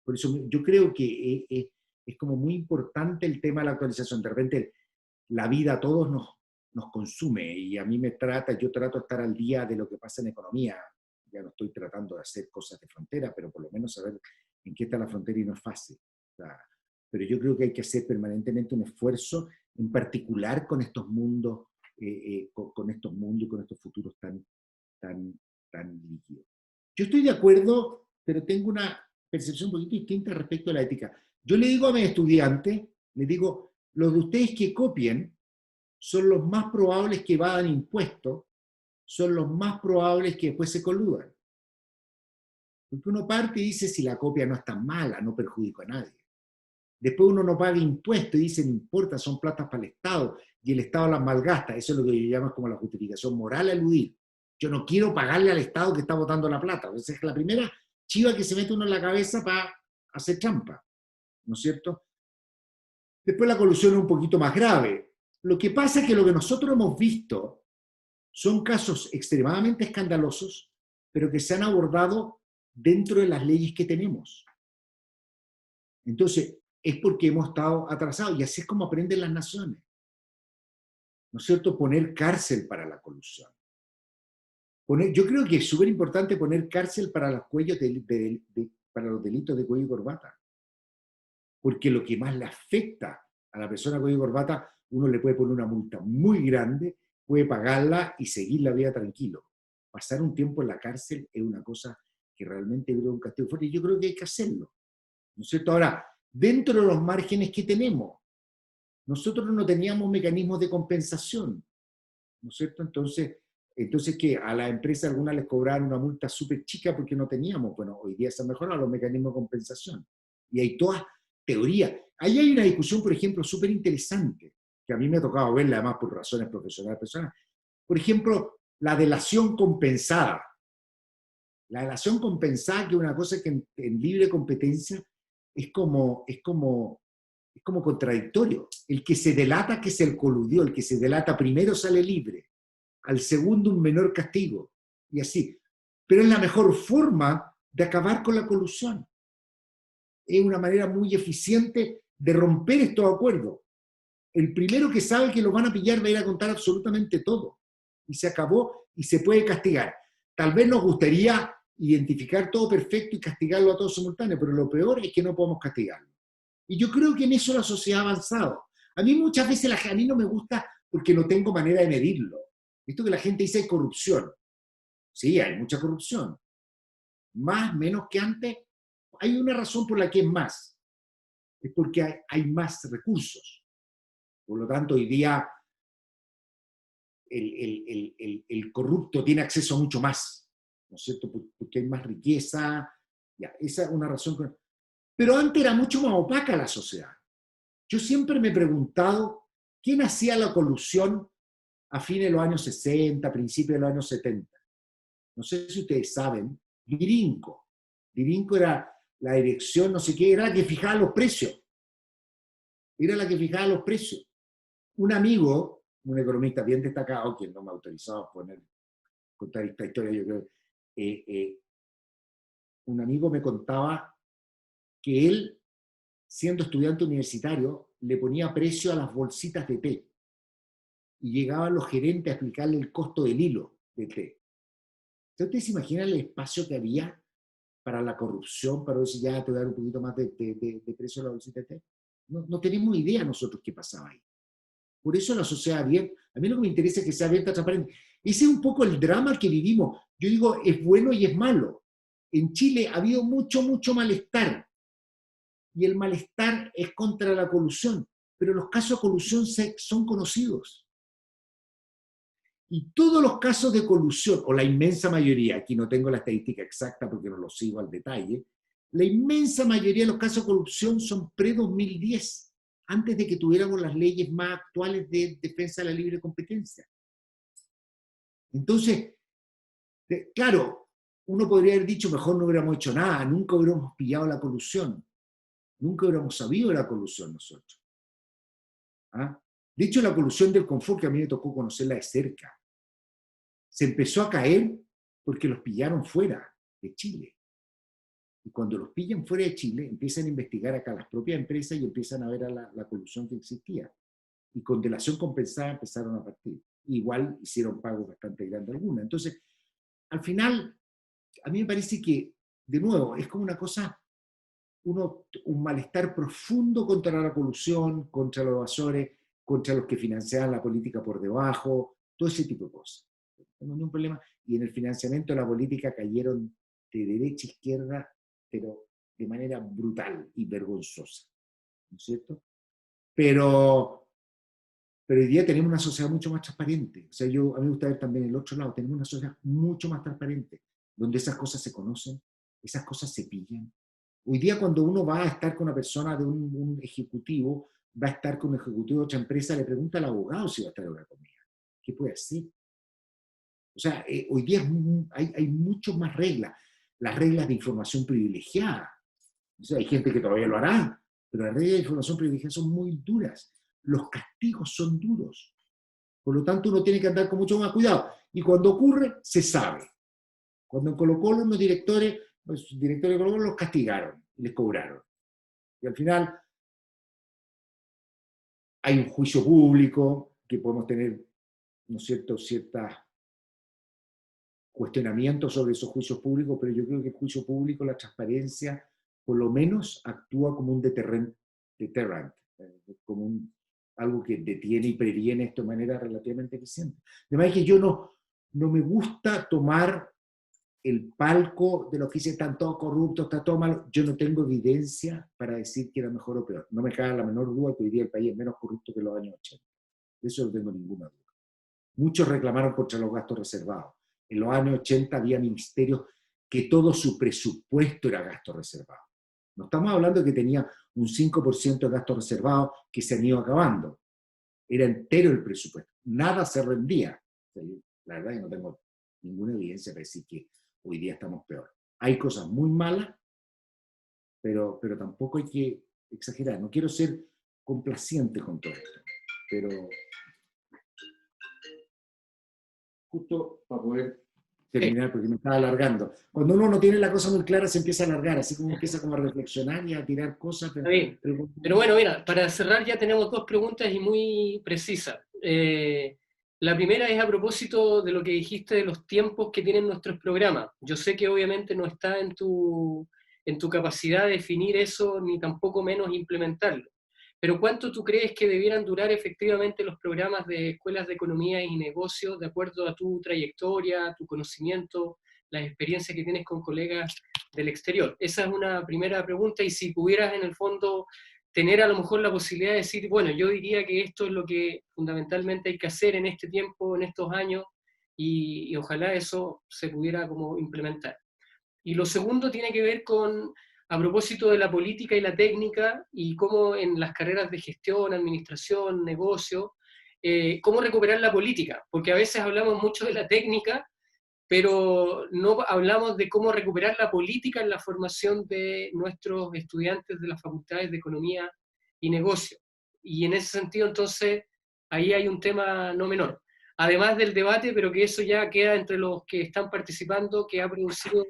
S1: Por eso yo creo que es como muy importante el tema de la actualización. De repente la vida a todos nos consume, y a mí yo trato de estar al día de lo que pasa en economía. Ya no estoy tratando de hacer cosas de frontera, pero por lo menos saber en qué está la frontera, y no es fácil. O sea, pero yo creo que hay que hacer permanentemente un esfuerzo, en particular con estos mundos, con estos mundos y con estos futuros tan líquidos. Yo estoy de acuerdo, pero tengo una percepción un poquito distinta respecto a la ética. Yo le digo a mis estudiantes, les digo, los de ustedes que copien son los más probables que evadan impuestos, son los más probables que después se coludan. Porque uno parte y dice, si la copia no es tan mala, no perjudico a nadie. Después uno no paga impuestos y dice, no importa, son platas para el Estado, y el Estado las malgasta. Eso es lo que yo llamo como la justificación moral a eludir. Yo no quiero pagarle al Estado que está botando la plata. Esa es la primera chiva que se mete uno en la cabeza para hacer trampa, ¿no es cierto? Después la colusión es un poquito más grave. Lo que pasa es que lo que nosotros hemos visto son casos extremadamente escandalosos, pero que se han abordado dentro de las leyes que tenemos. Entonces, es porque hemos estado atrasados, y así es como aprenden las naciones. ¿No es cierto? Poner cárcel para la colusión. Yo creo que es súper importante poner cárcel para los para los delitos de cuello y corbata. Porque lo que más le afecta a la persona cuello y corbata, uno le puede poner una multa muy grande, puede pagarla y seguir la vida tranquilo. Pasar un tiempo en la cárcel es una cosa que realmente es un castigo fuerte, y yo creo que hay que hacerlo. ¿No es cierto? Ahora, dentro de los márgenes que tenemos, nosotros no teníamos mecanismos de compensación, ¿no es cierto? Entonces que a la empresa algunas les cobraron una multa súper chica porque no teníamos. Bueno, hoy día se han mejorado los mecanismos de compensación. Y hay todas teorías. Ahí hay una discusión, por ejemplo, súper interesante, que a mí me ha tocado verla además por razones profesionales personales. Por ejemplo, la delación compensada. La delación compensada, que es una cosa que en libre competencia es como contradictorio. El que se delata que se coludió, el que se delata primero sale libre, al segundo un menor castigo, y así. Pero es la mejor forma de acabar con la colusión. Es una manera muy eficiente de romper estos acuerdos. El primero que sabe que lo van a pillar va a ir a contar absolutamente todo. Y se acabó, y se puede castigar. Tal vez nos gustaría identificar todo perfecto y castigarlo a todos simultáneos, pero lo peor es que no podemos castigarlo. Y yo creo que en eso la sociedad ha avanzado. A mí muchas veces a mí no me gusta porque no tengo manera de medirlo. Visto que la gente dice hay corrupción. Sí, hay mucha corrupción. Más, menos que antes. Hay una razón por la que es más. Es porque hay más recursos. Por lo tanto, hoy día el corrupto tiene acceso a mucho más, ¿no es cierto? Porque hay más riqueza. Ya, esa es una razón. Pero antes era mucho más opaca la sociedad. Yo siempre me he preguntado quién hacía la colusión a fines de los años 60, principios de los años 70. No sé si ustedes saben, Virinco. Virinco era la dirección, no sé qué, era la que fijaba los precios. Era la que fijaba los precios. Un amigo, un economista bien destacado, quien no me autorizaba a contar esta historia, yo creo, un amigo me contaba que él, siendo estudiante universitario, le ponía precio a las bolsitas de té. Y llegaban los gerentes a explicarle el costo del hilo de té. Entonces, ¿ustedes se imaginan el espacio que había para la corrupción, para decir, ya te voy a dar un poquito más de precio a la bolsita de té? No tenemos idea nosotros qué pasaba ahí. Por eso la sociedad abierta, a mí lo que me interesa es que sea abierta, transparente. Ese es un poco el drama que vivimos. Yo digo, es bueno y es malo. En Chile ha habido mucho malestar. Y el malestar es contra la colusión. Pero los casos de colusión son conocidos. Y todos los casos de colusión, o la inmensa mayoría, aquí no tengo la estadística exacta porque no lo sigo al detalle, la inmensa mayoría de los casos de corrupción son pre-2010, antes de que tuviéramos las leyes más actuales de defensa de la libre competencia. Entonces, claro, uno podría haber dicho, mejor no hubiéramos hecho nada, nunca hubiéramos pillado la colusión, nunca hubiéramos sabido de la colusión nosotros. ¿Ah? De hecho, la colusión del Confort, que a mí me tocó conocerla de cerca, se empezó a caer porque los pillaron fuera de Chile. Y cuando los pillan fuera de Chile, empiezan a investigar acá las propias empresas y empiezan a ver a la colusión que existía. Y con delación compensada empezaron a partir. Igual hicieron pagos bastante grandes algunas. Entonces, al final, a mí me parece que, de nuevo, es como una cosa, un malestar profundo contra la colusión, contra los evasores, contra los que financiaban la política por debajo, todo ese tipo de cosas. No tengo ningún problema. Y en el financiamiento de la política cayeron de derecha a izquierda, pero de manera brutal y vergonzosa. ¿No es cierto? Pero hoy día tenemos una sociedad mucho más transparente. O sea, a mí me gusta ver también el otro lado. Tenemos una sociedad mucho más transparente, donde esas cosas se conocen, esas cosas se pillan. Hoy día cuando uno va a estar con una persona de un ejecutivo, va a estar con un ejecutivo de otra empresa, le pregunta al abogado si va a estar en una comida. ¿Qué puede hacer? O sea, hoy día hay mucho más reglas. Las reglas de información privilegiada. O sea, hay gente que todavía lo hará, pero las reglas de información privilegiada son muy duras. Los castigos son duros. Por lo tanto, uno tiene que andar con mucho más cuidado. Y cuando ocurre, se sabe. Cuando en Colo-Colo los directores de Colo-Colo los castigaron, les cobraron. Y al final hay un juicio público que podemos tener, ¿no es cierto?, ciertos cuestionamientos sobre esos juicios públicos, pero yo creo que el juicio público, la transparencia, por lo menos actúa como un deterrente, como algo que detiene y previene esto de manera relativamente eficiente. Además que yo no me gusta tomar el palco de los que dicen están todos corruptos, está todo malo. Yo no tengo evidencia para decir que era mejor o peor. No me cabe la menor duda que hoy día el país es menos corrupto que en los años 80. De eso no tengo ninguna duda. Muchos reclamaron contra los gastos reservados. En los años 80 había ministerios que todo su presupuesto era gasto reservado. No estamos hablando de que tenía un 5% de gastos reservados que se han ido acabando. Era entero el presupuesto. Nada se rendía. O sea, la verdad es que no tengo ninguna evidencia para decir que hoy día estamos peor. Hay cosas muy malas, pero tampoco hay que exagerar. No quiero ser complaciente con todo esto, pero justo para poder terminar, porque me estaba alargando. Cuando uno no tiene la cosa muy clara, se empieza a alargar, así como empieza como a reflexionar y a tirar cosas.
S2: Pero bueno, mira, para cerrar ya tenemos dos preguntas y muy precisas. La primera es a propósito de lo que dijiste de los tiempos que tienen nuestros programas. Yo sé que obviamente no está en tu capacidad de definir eso, ni tampoco menos implementarlo. Pero ¿cuánto tú crees que debieran durar efectivamente los programas de escuelas de economía y negocios de acuerdo a tu trayectoria, tu conocimiento, las experiencias que tienes con colegas del exterior? Esa es una primera pregunta, y si pudieras en el fondo tener a lo mejor la posibilidad de decir, bueno, yo diría que esto es lo que fundamentalmente hay que hacer en este tiempo, en estos años, y ojalá eso se pudiera como implementar. Y lo segundo tiene que ver con a propósito de la política y la técnica y cómo en las carreras de gestión, administración, negocio, cómo recuperar la política, porque a veces hablamos mucho de la técnica, pero no hablamos de cómo recuperar la política en la formación de nuestros estudiantes de las facultades de economía y negocio. Y en ese sentido, entonces, ahí hay un tema no menor. Además del debate, pero que eso ya queda entre los que están participando, que ha producido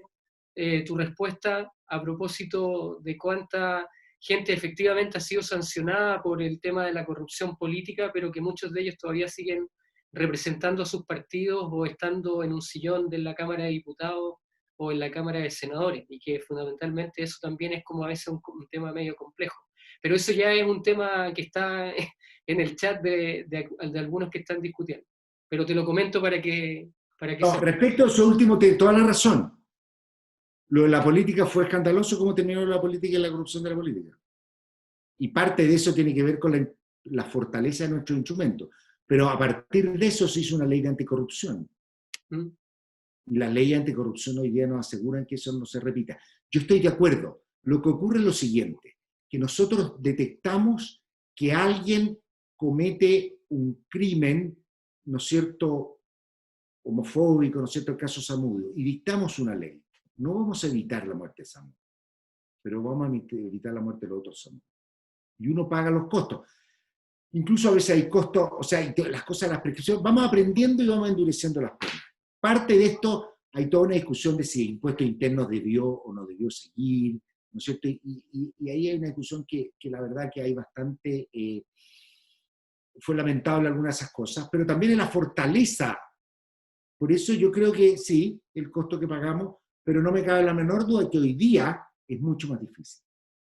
S2: tu respuesta a propósito de cuánta gente efectivamente ha sido sancionada por el tema de la corrupción política, pero que muchos de ellos todavía siguen representando a sus partidos o estando en un sillón de la Cámara de Diputados o en la Cámara de Senadores, y que fundamentalmente eso también es como a veces un tema medio complejo. Pero eso ya es un tema que está en el chat de algunos que están discutiendo. Pero te lo comento para que
S1: No,
S2: sepas.
S1: respecto a su último, tiene toda la razón. Lo de la política fue escandaloso, cómo terminó la política y la corrupción de la política. Y parte de eso tiene que ver con la fortaleza de nuestros instrumentos. Pero a partir de eso se hizo una ley de anticorrupción.
S2: ¿Mm?
S1: Y las leyes anticorrupción hoy día nos aseguran que eso no se repita. Yo estoy de acuerdo. Lo que ocurre es lo siguiente, que nosotros detectamos que alguien comete un crimen, ¿no es cierto?, homofóbico, ¿no es cierto?, el caso Zamudio, y dictamos una ley. No vamos a evitar la muerte de Zamudio, pero vamos a evitar la muerte de los otros Zamudio. Y uno paga los costos. Incluso a veces hay costos, o sea, las cosas, las prescripciones, vamos aprendiendo y vamos endureciendo las penas. Parte de esto, hay toda una discusión de si el impuesto interno debió o no debió seguir, ¿no es cierto? Y ahí hay una discusión que la verdad que hay bastante, fue lamentable algunas de esas cosas, pero también en la fortaleza. Por eso yo creo que sí, el costo que pagamos, pero no me cabe la menor duda de que hoy día es mucho más difícil.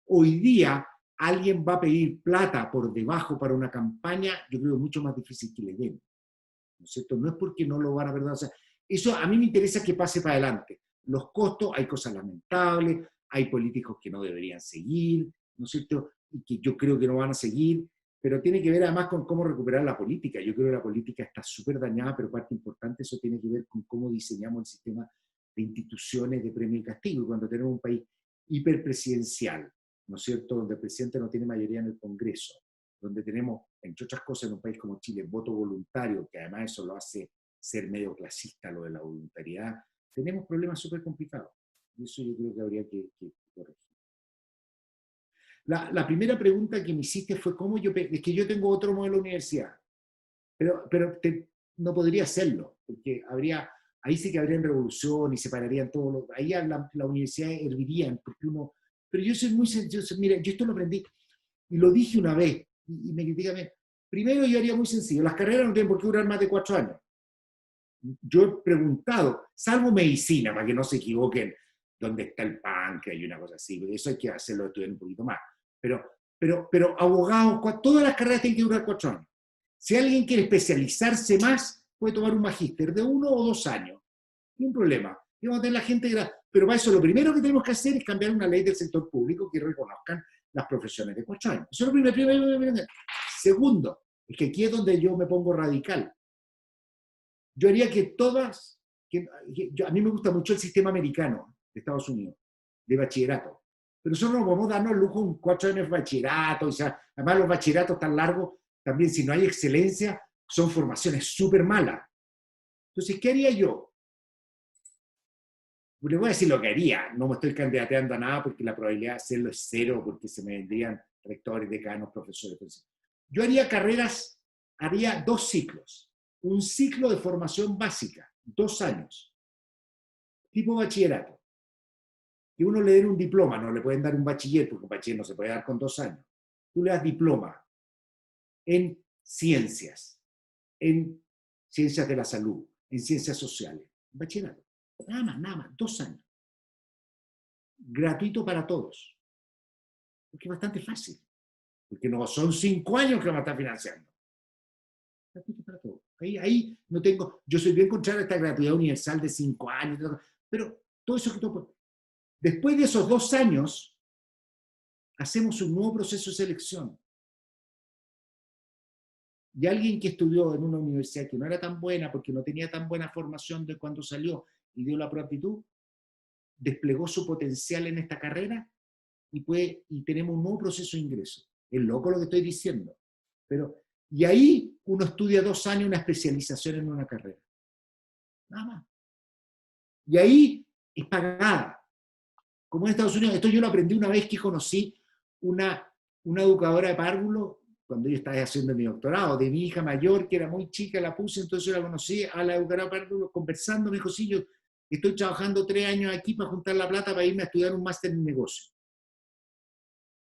S1: Hoy día alguien va a pedir plata por debajo para una campaña, yo creo que es mucho más difícil que le den. ¿No es cierto? No es porque no lo van a perder. O sea, eso a mí me interesa que pase para adelante. Los costos, hay cosas lamentables, hay políticos que no deberían seguir, ¿no es cierto? Y que yo creo que no van a seguir, pero tiene que ver además con cómo recuperar la política. Yo creo que la política está súper dañada, pero parte importante eso tiene que ver con cómo diseñamos el sistema de instituciones de premio y castigo. Y cuando tenemos un país hiperpresidencial, ¿no es cierto?, donde el presidente no tiene mayoría en el Congreso, donde tenemos, entre otras cosas, en un país como Chile, voto voluntario, que además eso lo hace ser medio clasista, lo de la voluntariedad, tenemos problemas súper complicados. Y eso yo creo que habría que corregir. La primera pregunta que me hiciste fue cómo es que yo tengo otro modelo de universidad, pero no podría hacerlo, porque ahí sí que habría revolución y separarían todos ahí la universidad hervirían, porque pero yo soy muy sencillo, mira, yo esto lo aprendí, y lo dije una vez, y me critican. Primero yo haría muy sencillo, las carreras no tienen por qué durar más de 4 años. Yo he preguntado, salvo medicina, para que no se equivoquen, dónde está el páncreas y una cosa así, porque eso hay que hacerlo estudiar un poquito más. Pero abogados, todas las carreras tienen que durar 4 años. Si alguien quiere especializarse más, puede tomar un magíster de 1 o 2 años. Ni un problema. Y vamos a tener la gente, pero para eso lo primero que tenemos que hacer es cambiar una ley del sector público que reconozcan las profesiones de 4 años. Eso es lo primero. Segundo, es que aquí es donde yo me pongo radical. Yo haría que todas, a mí me gusta mucho el sistema americano de Estados Unidos, de bachillerato. Pero nosotros no podemos darnos el lujo un 4 años de bachillerato, o sea, además los bachilleratos tan largos, también si no hay excelencia, son formaciones súper malas. Entonces, ¿qué haría yo? Le voy a decir lo que haría, no me estoy candidateando a nada porque la probabilidad de hacerlo es 0, porque se me vendrían rectores, decanos, profesores. Entonces, yo haría 2 ciclos. Un ciclo de formación básica, 2 años, tipo bachillerato. Y uno le den un diploma, no le pueden dar un bachiller, porque un bachiller no se puede dar con 2 años. Tú le das diploma en ciencias de la salud, en ciencias sociales, bachillerato. Nada más, 2 años. Gratuito para todos. Porque es bastante fácil. Porque no son 5 años que vamos a estar financiando. Gratuito para todos. Ahí no tengo, yo soy bien contrario a esta gratuidad universal de 5 años, pero todo eso que todo. Después de esos 2 años, hacemos un nuevo proceso de selección. Y alguien que estudió en una universidad que no era tan buena, porque no tenía tan buena formación de cuando salió y dio la prueba de aptitud, desplegó su potencial en esta carrera y tenemos un nuevo proceso de ingreso. Es loco lo que estoy diciendo. Y ahí uno estudia 2 años una especialización en una carrera. Nada más. Y ahí es pagada. Como en Estados Unidos, esto yo lo aprendí una vez que conocí una educadora de párvulos, cuando yo estaba haciendo mi doctorado, de mi hija mayor, que era muy chica, la puse, entonces yo la conocí a la educadora de párvulos conversando, me dijo, sí, yo estoy trabajando 3 años aquí para juntar la plata para irme a estudiar un máster en negocio.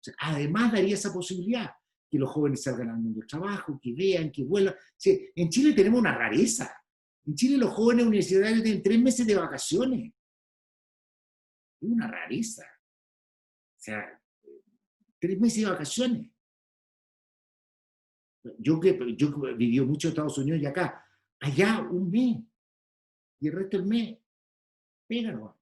S1: O sea, además daría esa posibilidad, que los jóvenes salgan al mundo del trabajo, que vean, que vuelvan. O sea, en Chile tenemos una rareza. En Chile los jóvenes universitarios tienen 3 meses de vacaciones. Es una rareza. O sea, 3 meses de vacaciones. Yo viví mucho en Estados Unidos y acá. Allá 1 mes. Y el resto del mes, pégalo.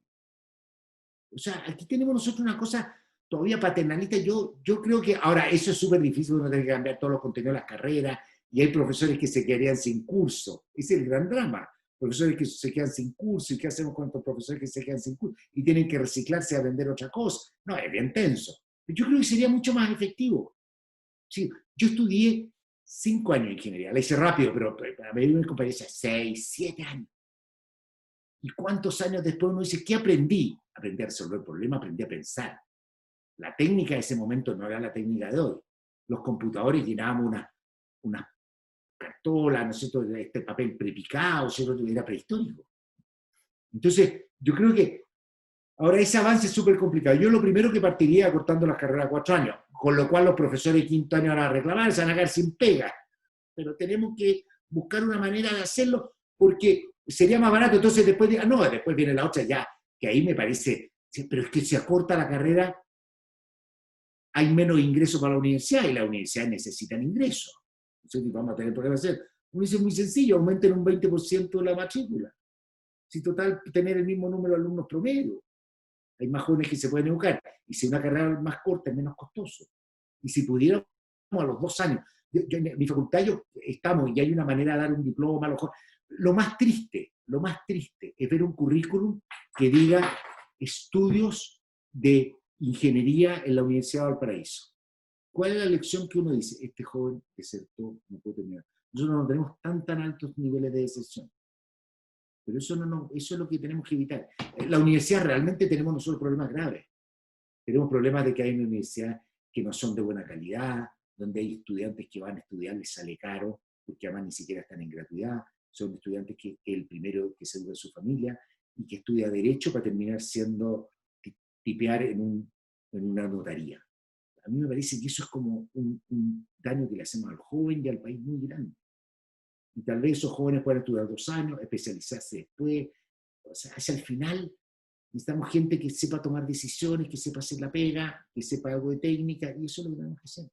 S1: O sea, aquí tenemos nosotros una cosa todavía paternalista. Yo creo que, ahora, eso es súper difícil, uno tiene que cambiar todos los contenidos de las carreras, y hay profesores que se quedarían sin curso. Ese es el gran drama. Profesores que se quedan sin curso, ¿y qué hacemos con estos profesores que se quedan sin curso? Y tienen que reciclarse a vender otra cosa. No, es bien tenso. Yo creo que sería mucho más efectivo. Sí, yo estudié 5 años de ingeniería, la hice rápido, pero a mí me compañía 6, 7 años. ¿Y cuántos años después uno dice, qué aprendí? Aprendí a resolver problemas, aprendí a pensar. La técnica de ese momento no era la técnica de hoy. Los computadores llenábamos una cartola, ¿no es cierto?, de este papel prepicado, ¿cierto?, era prehistórico. Entonces, yo creo que ahora ese avance es súper complicado. Yo lo primero que partiría cortando las carreras a 4 años, con lo cual los profesores de 5º año van a reclamar, se van a quedar sin pega. Pero tenemos que buscar una manera de hacerlo porque sería más barato. Entonces después, después viene la otra ya, que ahí me parece, pero es que se acorta la carrera, hay menos ingresos para la universidad y las universidades necesitan ingresos. Entonces vamos a tener problemas de hacer. Uno dice muy sencillo, aumenten un 20% la matrícula. Si total, tener el mismo número de alumnos promedio. Hay más jóvenes que se pueden educar. Y si una carrera más corta es menos costoso. Y si pudiéramos a los 2 años, en mi facultad estamos y hay una manera de dar un diploma a los jóvenes. Lo más triste es ver un currículum que diga estudios de ingeniería en la Universidad de Valparaíso. ¿Cuál es la lección que uno dice? Este joven desertó, no puede terminar. Nosotros no tenemos tan altos niveles de deserción. Pero eso es lo que tenemos que evitar. En la universidad realmente tenemos nosotros problemas graves. Tenemos problemas de que hay una universidad que no son de buena calidad, donde hay estudiantes que van a estudiar, les sale caro, porque además ni siquiera están en gratuidad. Son estudiantes que el primero que se educa en su familia y que estudia Derecho para terminar siendo tipear en una notaría. A mí me parece que eso es como un daño que le hacemos al joven y al país muy grande. Y tal vez esos jóvenes puedan estudiar 2 años, especializarse después. O sea, hacia el final necesitamos gente que sepa tomar decisiones, que sepa hacer la pega, que sepa algo de técnica, y eso es lo que tenemos que hacer.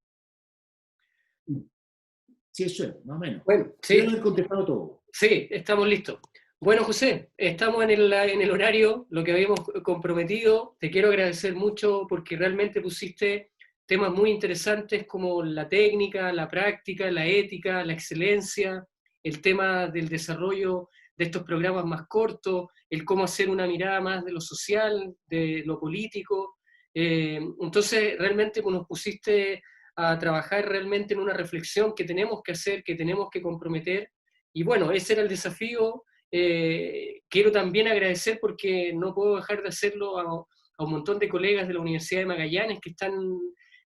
S1: Sí, eso es, más o menos.
S2: Bueno, sí.
S1: Quiero haber contestado todo.
S2: Sí, estamos listos. Bueno, José, estamos en el horario, lo que habíamos comprometido. Te quiero agradecer mucho porque realmente pusiste temas muy interesantes como la técnica, la práctica, la ética, la excelencia, el tema del desarrollo de estos programas más cortos, el cómo hacer una mirada más de lo social, de lo político. Entonces, realmente nos pusiste a trabajar realmente en una reflexión que tenemos que hacer, que tenemos que comprometer. Y bueno, ese era el desafío. Quiero también agradecer, porque no puedo dejar de hacerlo, a un montón de colegas de la Universidad de Magallanes que están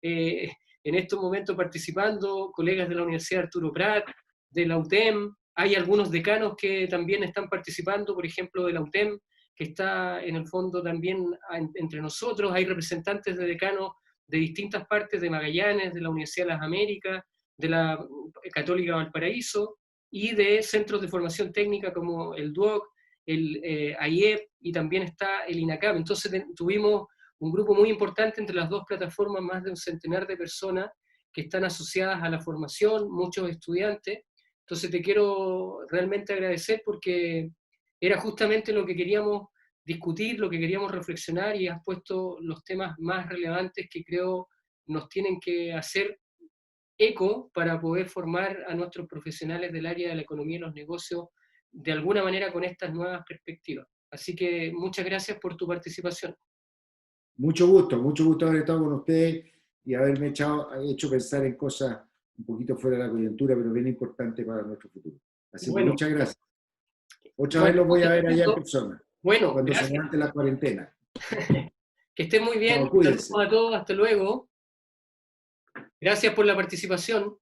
S2: en estos momentos participando, colegas de la Universidad Arturo Prat, de la UTEM. Hay algunos decanos que también están participando, por ejemplo, de la UTEM, que está en el fondo también entre nosotros. Hay representantes de decanos de distintas partes de Magallanes, de la Universidad de las Américas, de la Católica Valparaíso, y de centros de formación técnica como el DUOC, el AIEP, y también está el INACAP. Entonces tuvimos un grupo muy importante entre las dos plataformas, más de un centenar de personas que están asociadas a la formación, muchos estudiantes. Entonces te quiero realmente agradecer porque era justamente lo que queríamos discutir, lo que queríamos reflexionar, y has puesto los temas más relevantes que creo nos tienen que hacer eco para poder formar a nuestros profesionales del área de la economía y los negocios de alguna manera con estas nuevas perspectivas. Así que muchas gracias por tu participación.
S1: Mucho gusto haber estado con ustedes y haberme hecho pensar en cosas un poquito fuera de la coyuntura, pero bien importantes para nuestro futuro. Así que
S2: Bueno,
S1: muchas gracias. Otra vez
S2: bueno,
S1: los voy a ver allá en persona,
S2: bueno,
S1: cuando se
S2: gracias.
S1: levante la cuarentena.
S2: Que estén muy bien.
S1: Chao, cuídense.
S2: Saludos a todos. Hasta luego. Gracias por la participación.